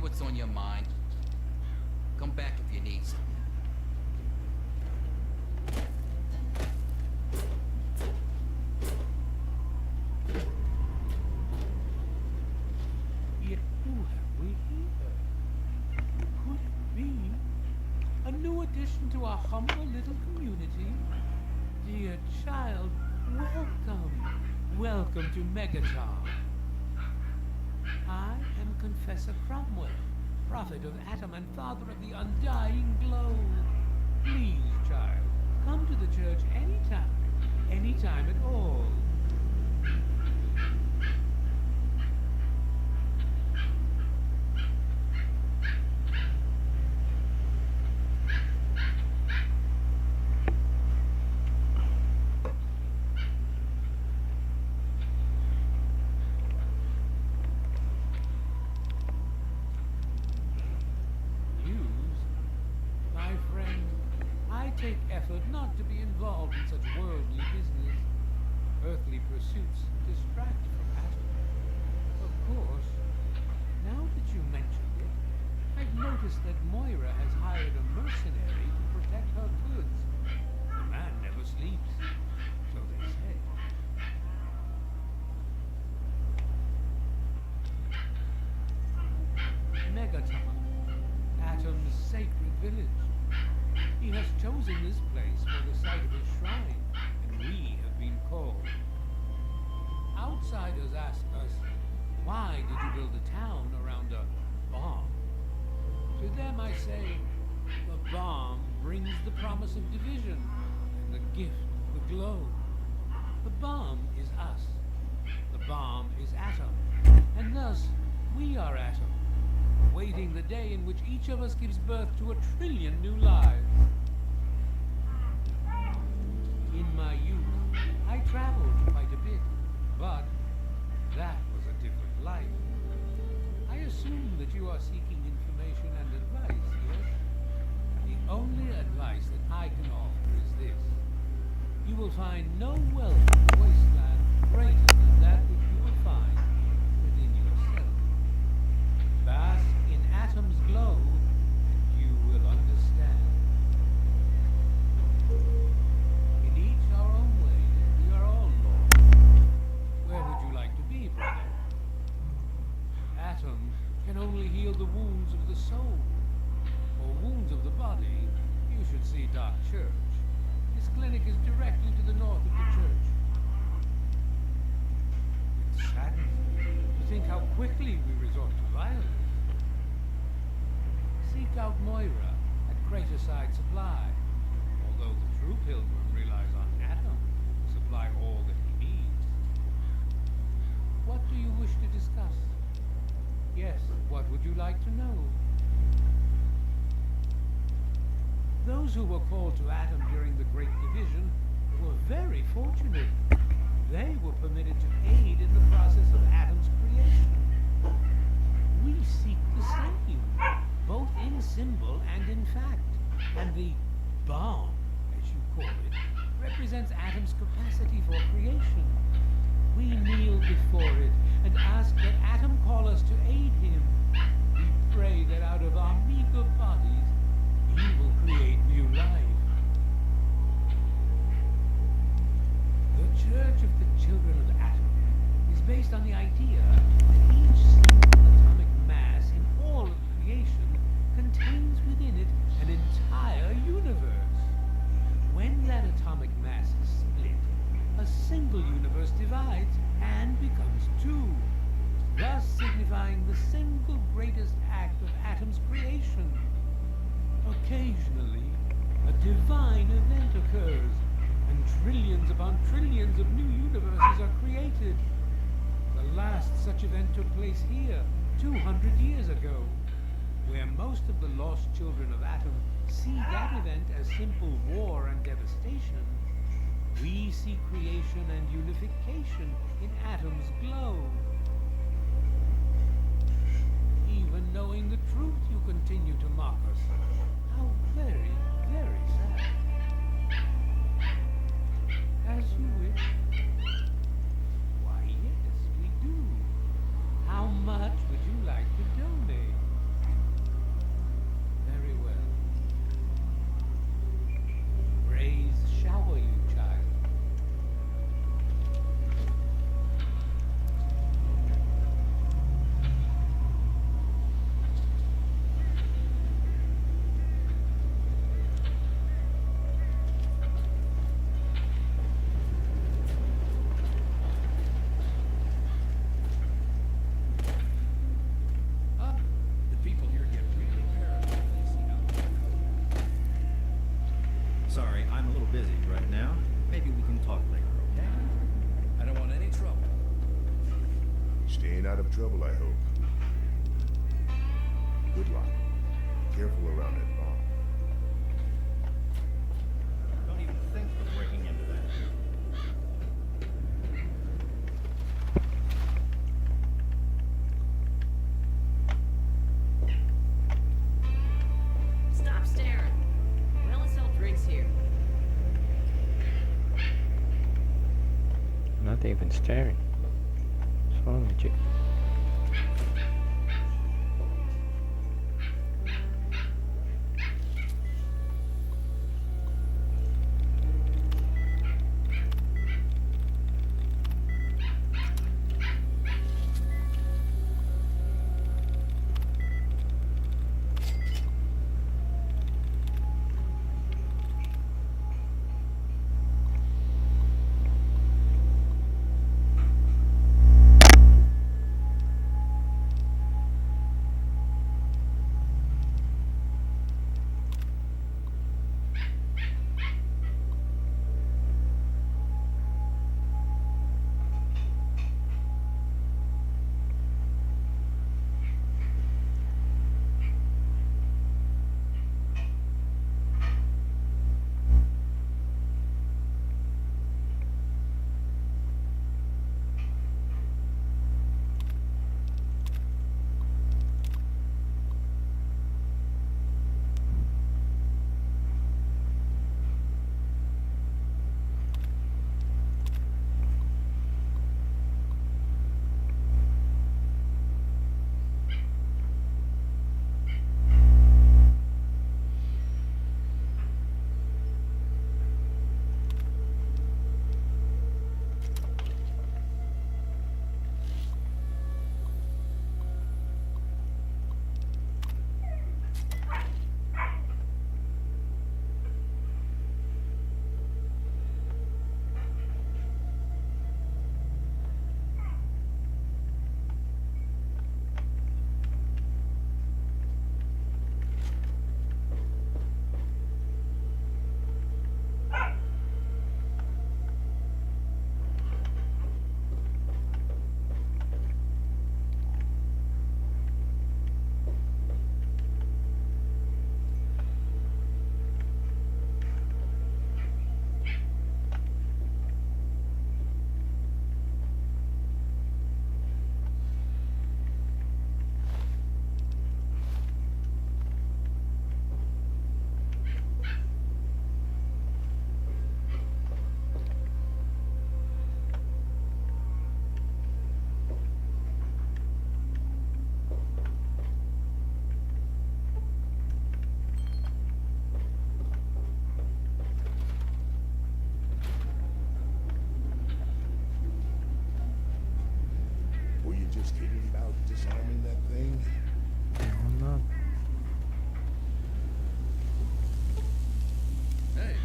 what's on your mind. Come back if you need something. Yet who have we here? Could it be a new addition to our humble little community? Dear child, welcome. Welcome to Megaton. I am Confessor Cromwell, prophet of Atom and father of the undying glow. Please, child, come to the church anytime at all. Take effort not to be involved in such worldly business. Earthly pursuits distract from Atom. Of course, now that you mention it, I've noticed that Moira has hired a mercenary to protect her goods. The man never sleeps, so they say. Megaton, Atom's sacred village. He has chosen this place for the site of his shrine, and we have been called. Outsiders ask us, why did you build a town around a bomb? To them I say, the bomb brings the promise of division and the gift of the glow. The bomb is us. The bomb is Atom, and thus we are Atom, awaiting the day in which each of us gives birth to 1 trillion new lives. In my youth, I traveled quite a bit, but that was a different life. I assume that you are seeking information and advice, yes? The only advice that I can offer is this. You will find no wealth in the wasteland greater than that which you will find within yourself. Bask in Atom's glow, and you will understand. In each our own way, we are all lost. Where would you like to be, brother? Atom can only heal the wounds of the soul. For wounds of the body, you should see Dark Church. This clinic is directly to the north of the church. It saddens me to think how quickly we resort to violence. Seek out Moira at Craterside Supply, although the true pilgrim relies on Atom to supply all that he needs. What do you wish to discuss? Yes, what would you like to know? Those who were called to Atom during the Great Division were very fortunate. They were permitted to aid in the process of Atom's creation. We seek the same, both in symbol and in fact. And the bomb, as you call it, represents Atom's capacity for creation. We kneel before it and ask that Atom call us to aid him. We pray that out of our meager bodies, he will create new life. The Church of the Children of Atom is based on the idea that each single atomic mass in all of creation contains within it an entire universe. When that atomic mass is split, a single universe divides and becomes two, thus signifying the single greatest act of Atom's creation. Occasionally, a divine event occurs, and trillions upon trillions of new universes are created. The last such event took place here, 200 years ago, where most of the lost children of Atom see that event as simple war and devastation. We see creation and unification in Atom's glow. Even knowing the truth, you continue to mock us. How very, very sad. As you wish. Why, yes, we do. How much would you like to donate? out of trouble, I hope. Good luck. Careful around that bomb. Don't even think of breaking into that. Stop staring. We only sell drinks here. Not even staring. What's wrong with you? Were you just kidding about disarming that thing? No, I'm not. Hey.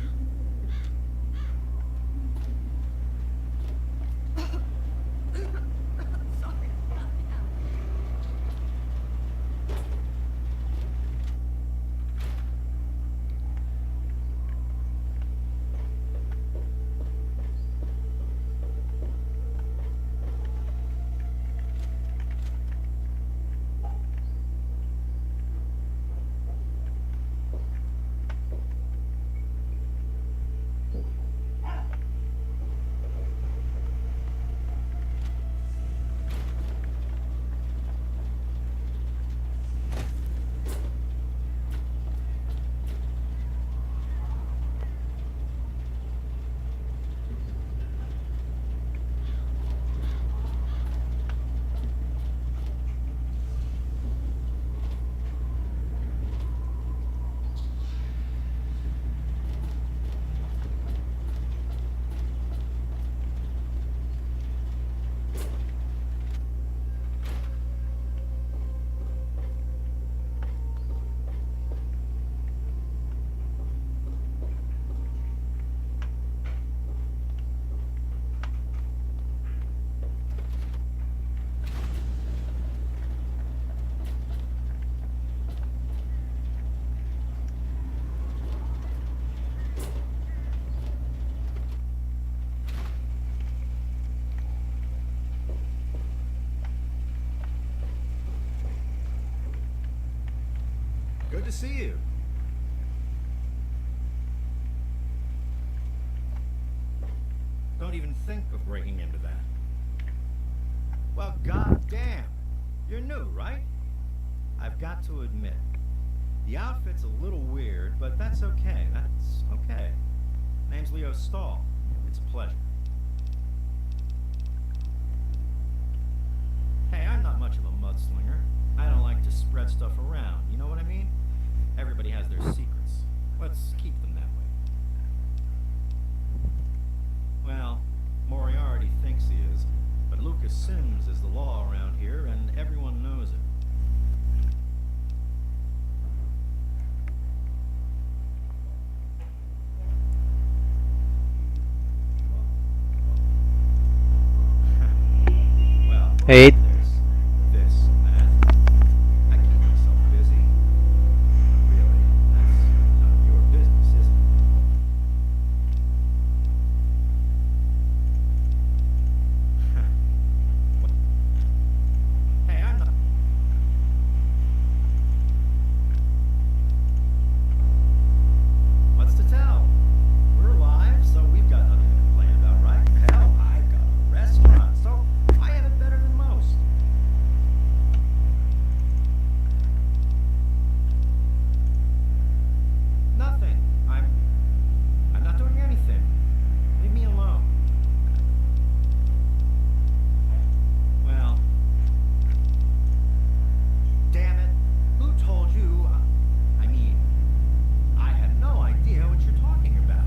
Good to see you. Don't even think of breaking into that. Well, goddamn. You're new, right? I've got to admit, the outfit's a little weird, but that's okay. That's okay. Name's Leo Stahl. It's a pleasure. Hey, I'm not much of a mudslinger. I don't like to spread stuff around, you know what I mean? Everybody has their secrets. Let's keep them that way. Well, Moriarty thinks he is, but Lucas Sims is the law around here, and everyone knows it. Well, Hey. there's this and that. I keep myself busy. But really, that's none of your business, is it? Hey, I'm not. What's to tell? We're alive, so we've got nothing to complain about, right? Hell, I've got a restaurant, so I have it better than most. Nothing. I'm not doing anything. Leave me alone. Well, damn it. Who told you? I mean, I had no idea what you're talking about.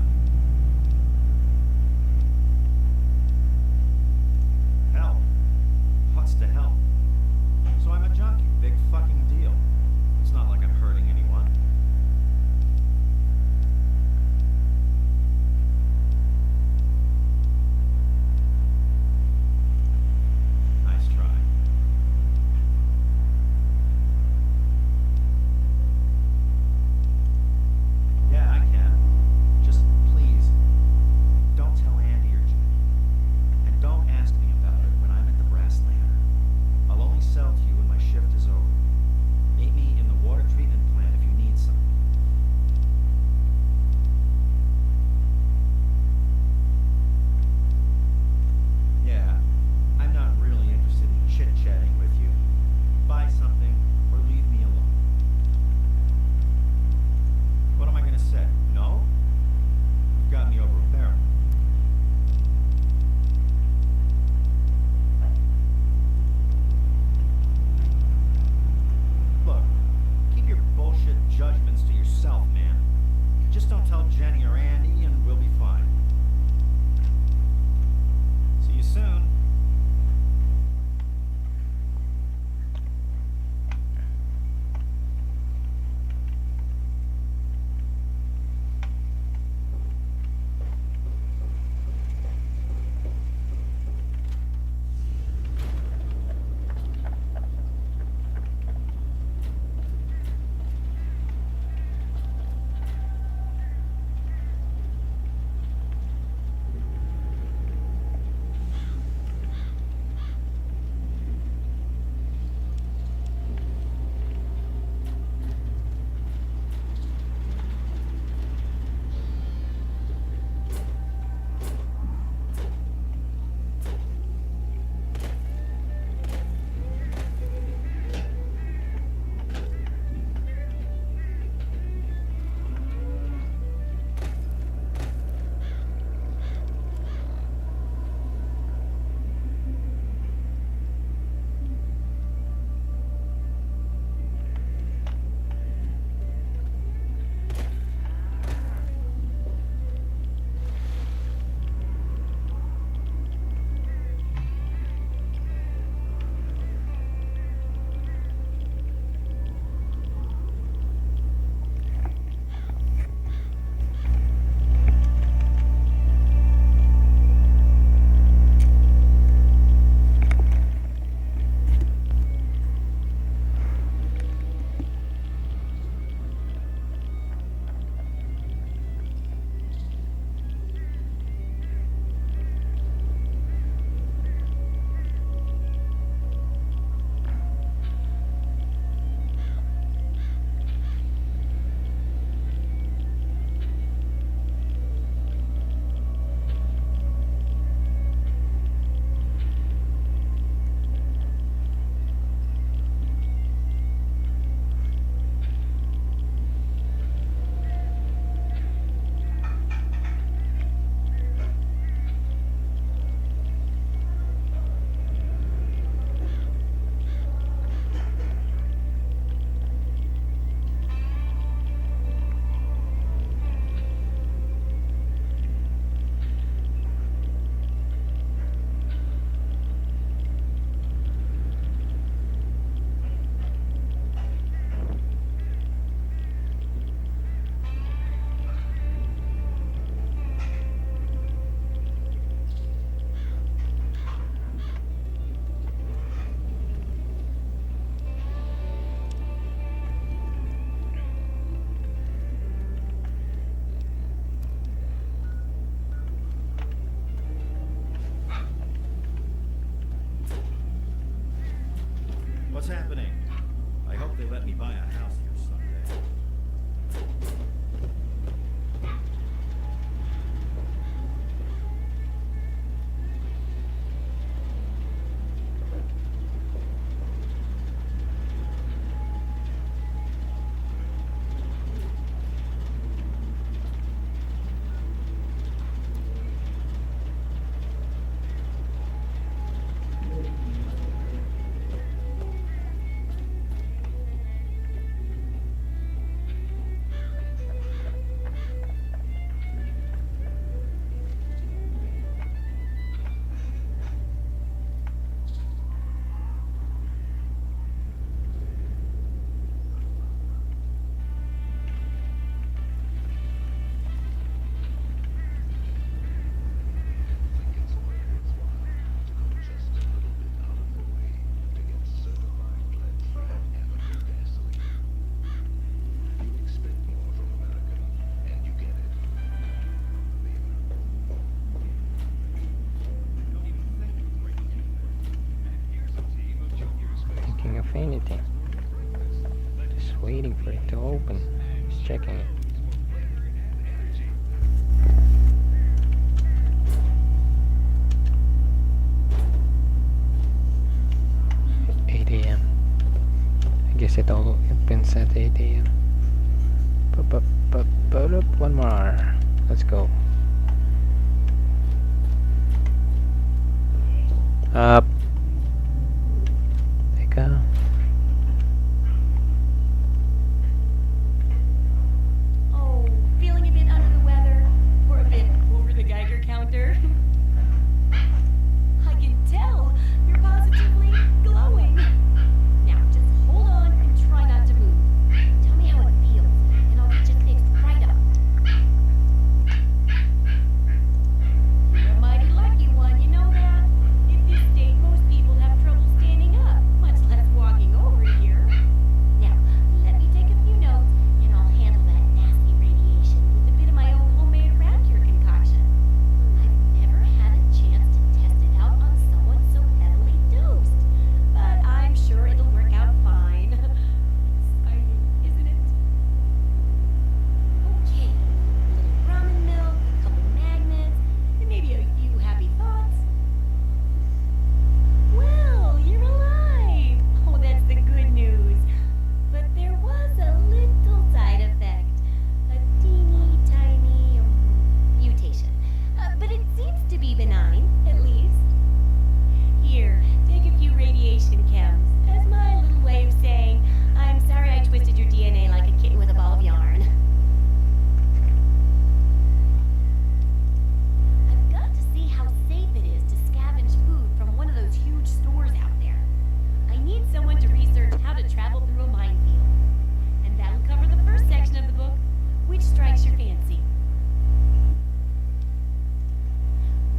Help. What's to help? So I'm a junkie. Big fucking deal. It's not like I'm hurting anyone. Nice try. Yeah, I can. Just please, don't tell Andy or Jim. And don't ask me about it when I'm at the Brass Lantern. I'll only sell to you when my shift is over. Meet me in the water treatment plant if you need something. Yeah, I'm not really interested in chit-chatting with you. Buy something or leave me alone. What am I gonna say? No? You've got me over a barrel. Look, keep your bullshit What's happening? I hope they let me buy a house here someday. Thinking of anything. Just waiting for it to open. Just checking it. At 8 a.m. I guess it all opens at 8 a.m. One more. Let's go. Up. Teka. Oh, feeling a bit under the weather? Or a bit over the Geiger counter? I can tell you're positively glowing. Now, just hold on and try not to move. Tell me how it feels, and I'll get you fixed right up. You're a mighty lucky one, you know that? In this state, most people have trouble standing up, much less walking over here. Now, let me take a few notes, and I'll handle that nasty radiation with a bit of my own homemade rat cure concoction. I've never had a chance to test it out on someone so heavily dosed, but I'm sure it'll work out fine. Exciting, isn't it? Okay, a little ramen milk, a couple magnets, and maybe a few happy thoughts. Well, you're alive! Oh, that's the good news. But there was a little side effect. A teeny tiny mutation. But it seems to be benign, at least. Here, take a few radiation chems as my little way of saying, I'm sorry I twisted your DNA like a kitten with a ball of yarn. I've got to see how safe it is to scavenge food from one of those huge stores out there. I need someone to research how to travel through a minefield. And that'll cover the first section of the book. Which strikes your fancy?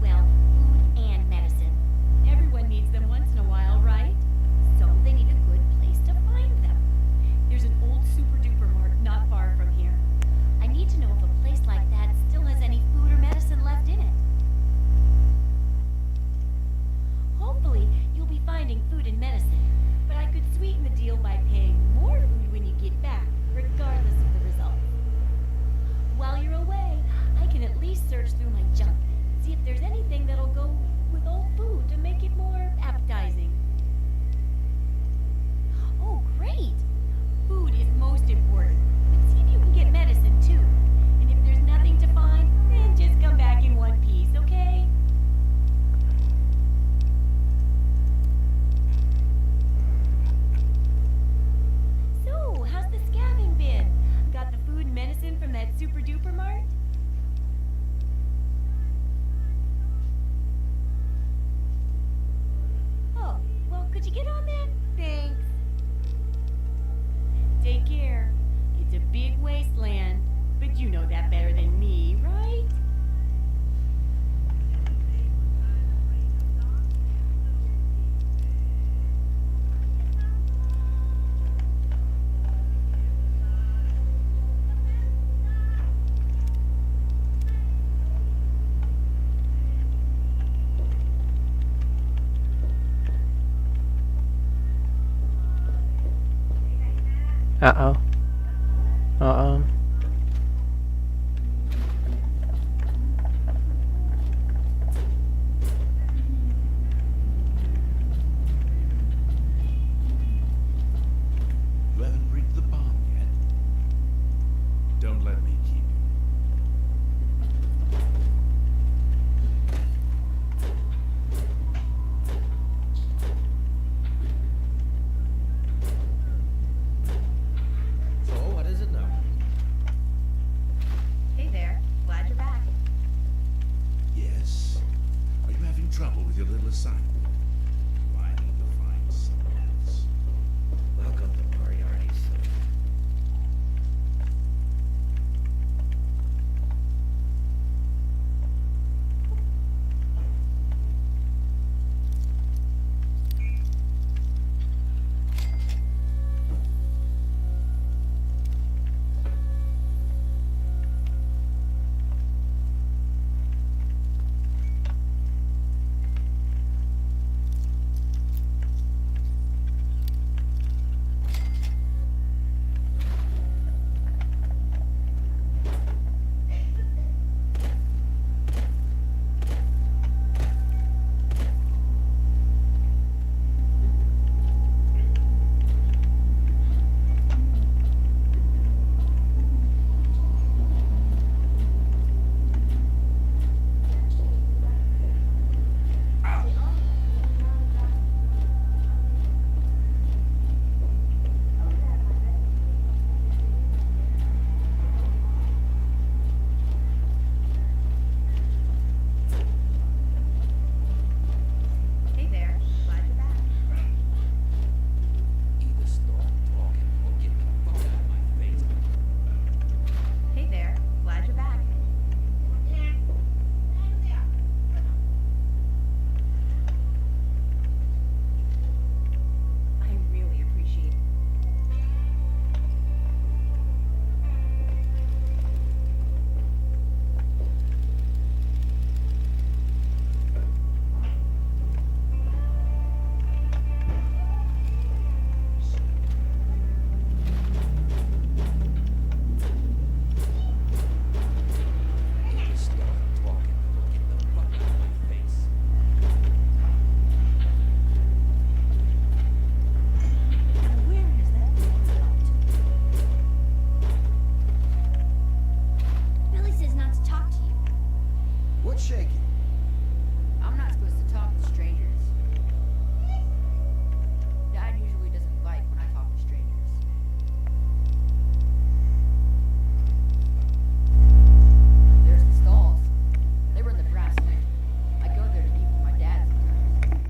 Well, food and medicine. Everyone needs them once in a while, right? So they need a good place to find them. There's an old super-duper mart not far from here. I need to know if a place like that still has any food or medicine left in it. Hopefully, you'll be finding food and medicine, but I could sweeten the deal by paying more food when you get back, regardless of the result. While you're away, I can at least search through my junk, see if there's anything that'll go with old food to make it more appetizing. Oh, great! Food is most important, but see if you can get medicine too. And if there's nothing to find, then just come back in one piece, okay? So, how's the scavenging been? Got the food and medicine from that super duper mart? Oh, well, could you get on that? Thanks. Take care. It's a big wasteland, but you know that better than me, right? Uh-oh. Uh-oh. You haven't rigged the bomb yet. Don't let me keep you. So, what is it now? Hey there. Glad you're back. Yes. Are you having trouble with your little assignment? Do I need to find someone else? Welcome to Moriarty's. Hey there. Glad you're back. Either stop talking or get the fuck out of my face. Hey there. Glad you're back. I really appreciate it. Either stop talking or get the fuck out of my face. Where is that woman gone to? Billy says not to talk to you. What's shaking? I'm not supposed to talk to strangers. Dad usually doesn't like when I talk to strangers. There's the stalls. They were in the brass wing. I go there to eat with my dad sometimes.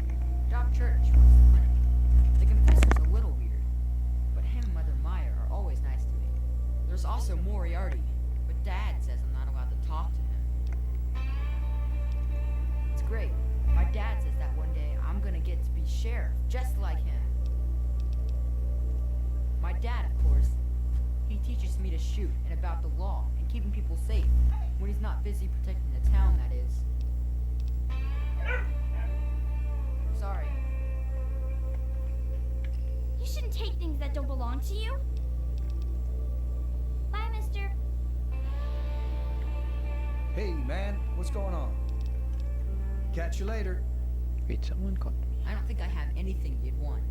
Doc Church runs the clinic. The confessor's a little weird, but him and Mother Meyer are always nice to me. There's also Moriarty, but Dad says I'm not allowed to talk to him. It's great. My dad says that one day I'm gonna get to be sheriff, just like him. My dad, of course, he teaches me to shoot and about the law and keeping people safe when he's not busy protecting the town, that is. Sorry. You shouldn't take things that don't belong to you. Bye, mister. Hey, man, what's going on? Catch you later. Wait, someone called me. I don't think I have anything you'd want.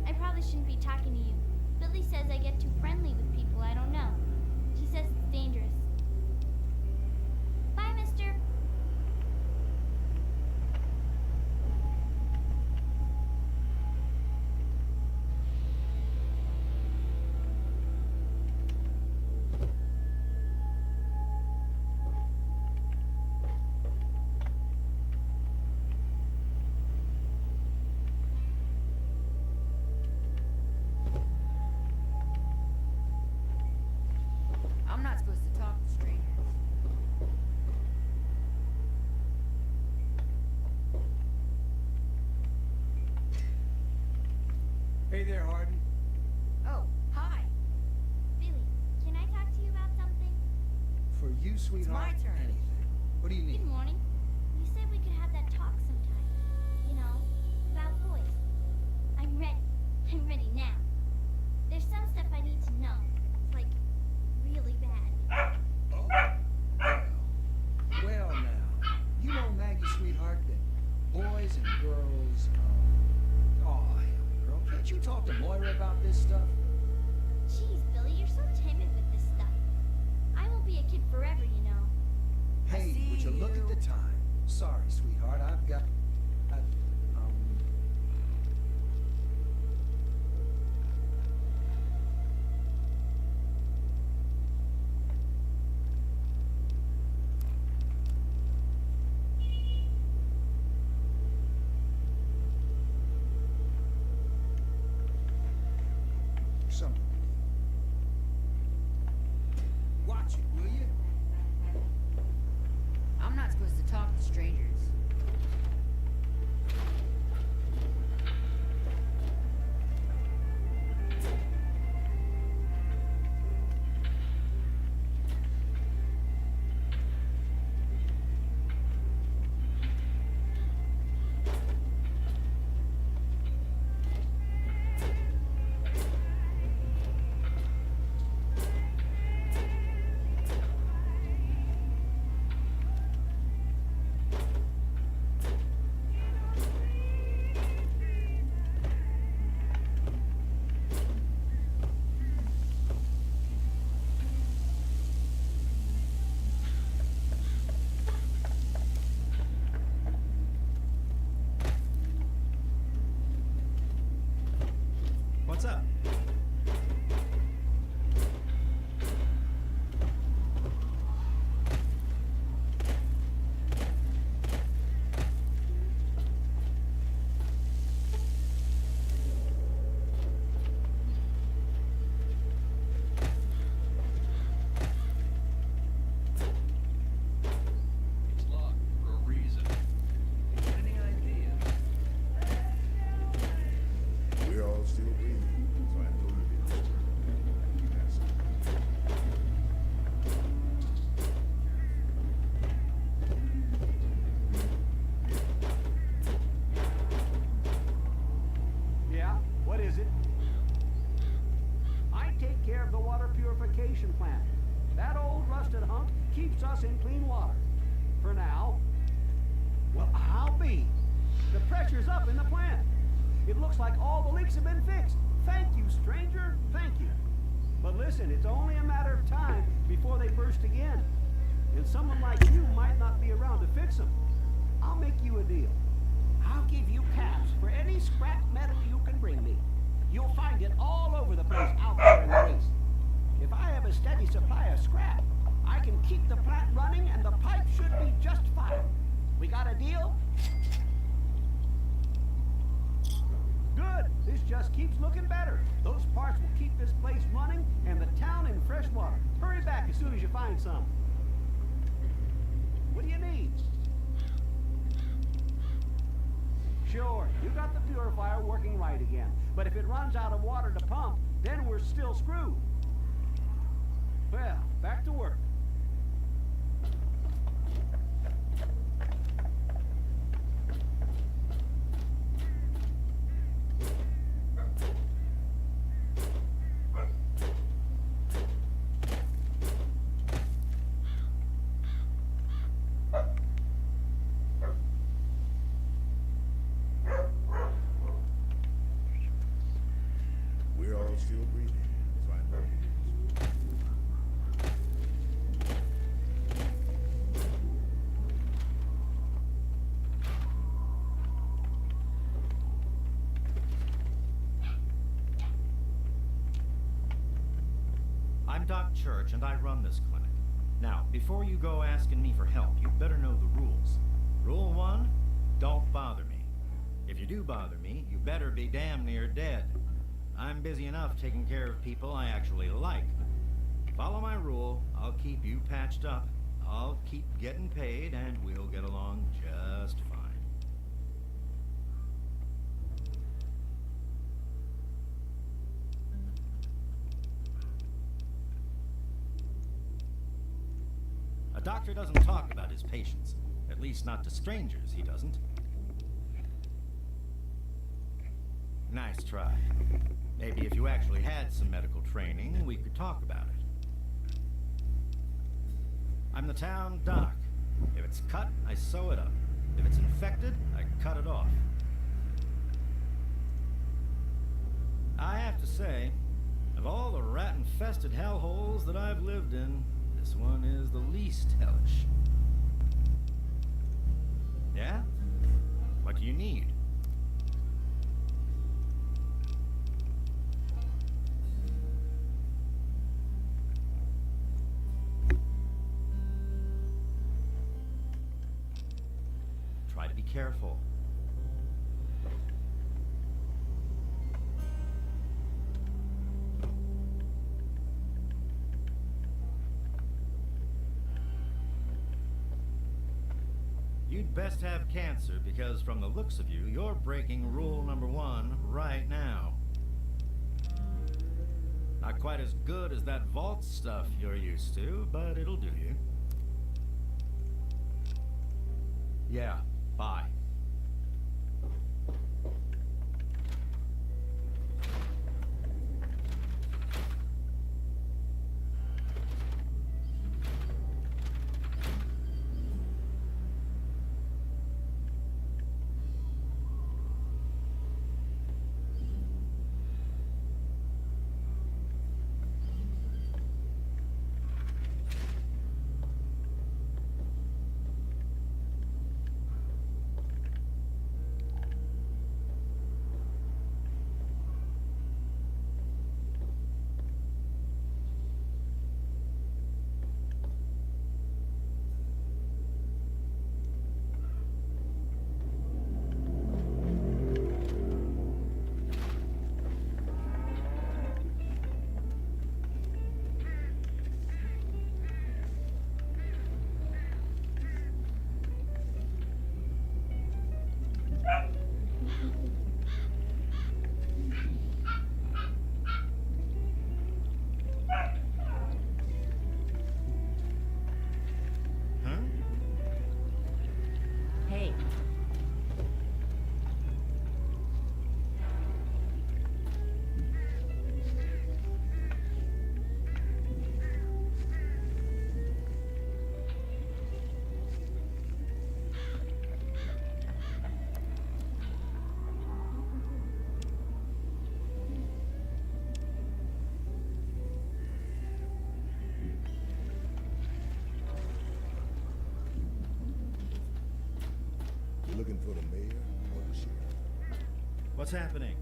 I probably shouldn't be talking to you. Billy says I get too friendly with people I don't know. She says it's dangerous. Bye, mister. I'm not supposed to talk to strangers. Hey there, Harden. Oh, hi. Billy, can I talk to you about something? For you, sweetheart. my turn. Anything. What do you need? Good morning. You said we could have that talk sometime. You know, about boys. I'm ready. I'm ready now. There's some stuff I need to know. Like, really bad. Oh, well now. You know, Maggie, sweetheart, that boys and girls, oh, girl, can't you talk to Moira about this stuff? Jeez, Billy, you're so timid with this stuff. I won't be a kid forever, you know. Hey, would you look at the time? Sorry, sweetheart, I've got... something. Watch it, will you? I'm not supposed to talk to strangers. What's up? It's locked for a reason. Any ideas? We're all still breathing, so I know you didn't. Yes. Yeah? What is it? I take care of the water purification plant. That old rusted hunk keeps us in clean water. For now. Well, I'll be. The pressure's up in the plant. It looks like all the leaks have been fixed. Thank you, stranger. Thank you. But listen, it's only a matter of time before they burst again. And someone like you might not be around to fix them. I'll make you a deal. I'll give you caps for any scrap metal you can bring me. You'll find it all over the place out there in the waste. If I have a steady supply of scrap, I can keep the plant running and the pipe should be just fine. We got a deal? Good. This just keeps looking better. Those parts will keep this place running and the town in fresh water. Hurry back as soon as you find some. What do you need? Sure, you got the purifier working right again. But if it runs out of water to pump, then we're still screwed. Well, back to work. We're all still breathing, so I know you didn't. I'm Doc Church, and I run this clinic. Now, before you go asking me for help, you better know the rules. Rule 1, don't bother me. If you do bother me, you better be damn near dead. I'm busy enough taking care of people I actually like. Follow my rule, I'll keep you patched up, I'll keep getting paid, and we'll get along just fine. A doctor doesn't talk about his patients. At least not to strangers, he doesn't. Nice try. Maybe if you actually had some medical training, we could talk about it. I'm the town doc. If it's cut, I sew it up. If it's infected, I cut it off. I have to say, of all the rat-infested hellholes that I've lived in, this one is the least hellish. Yeah? What do you need? Try to be careful. You'd best have cancer because from the looks of you, you're breaking rule number 1 right now. Not quite as good as that vault stuff you're used to, but it'll do you. Yeah, bye. Hey. You looking for the mayor or the sheriff? What's happening?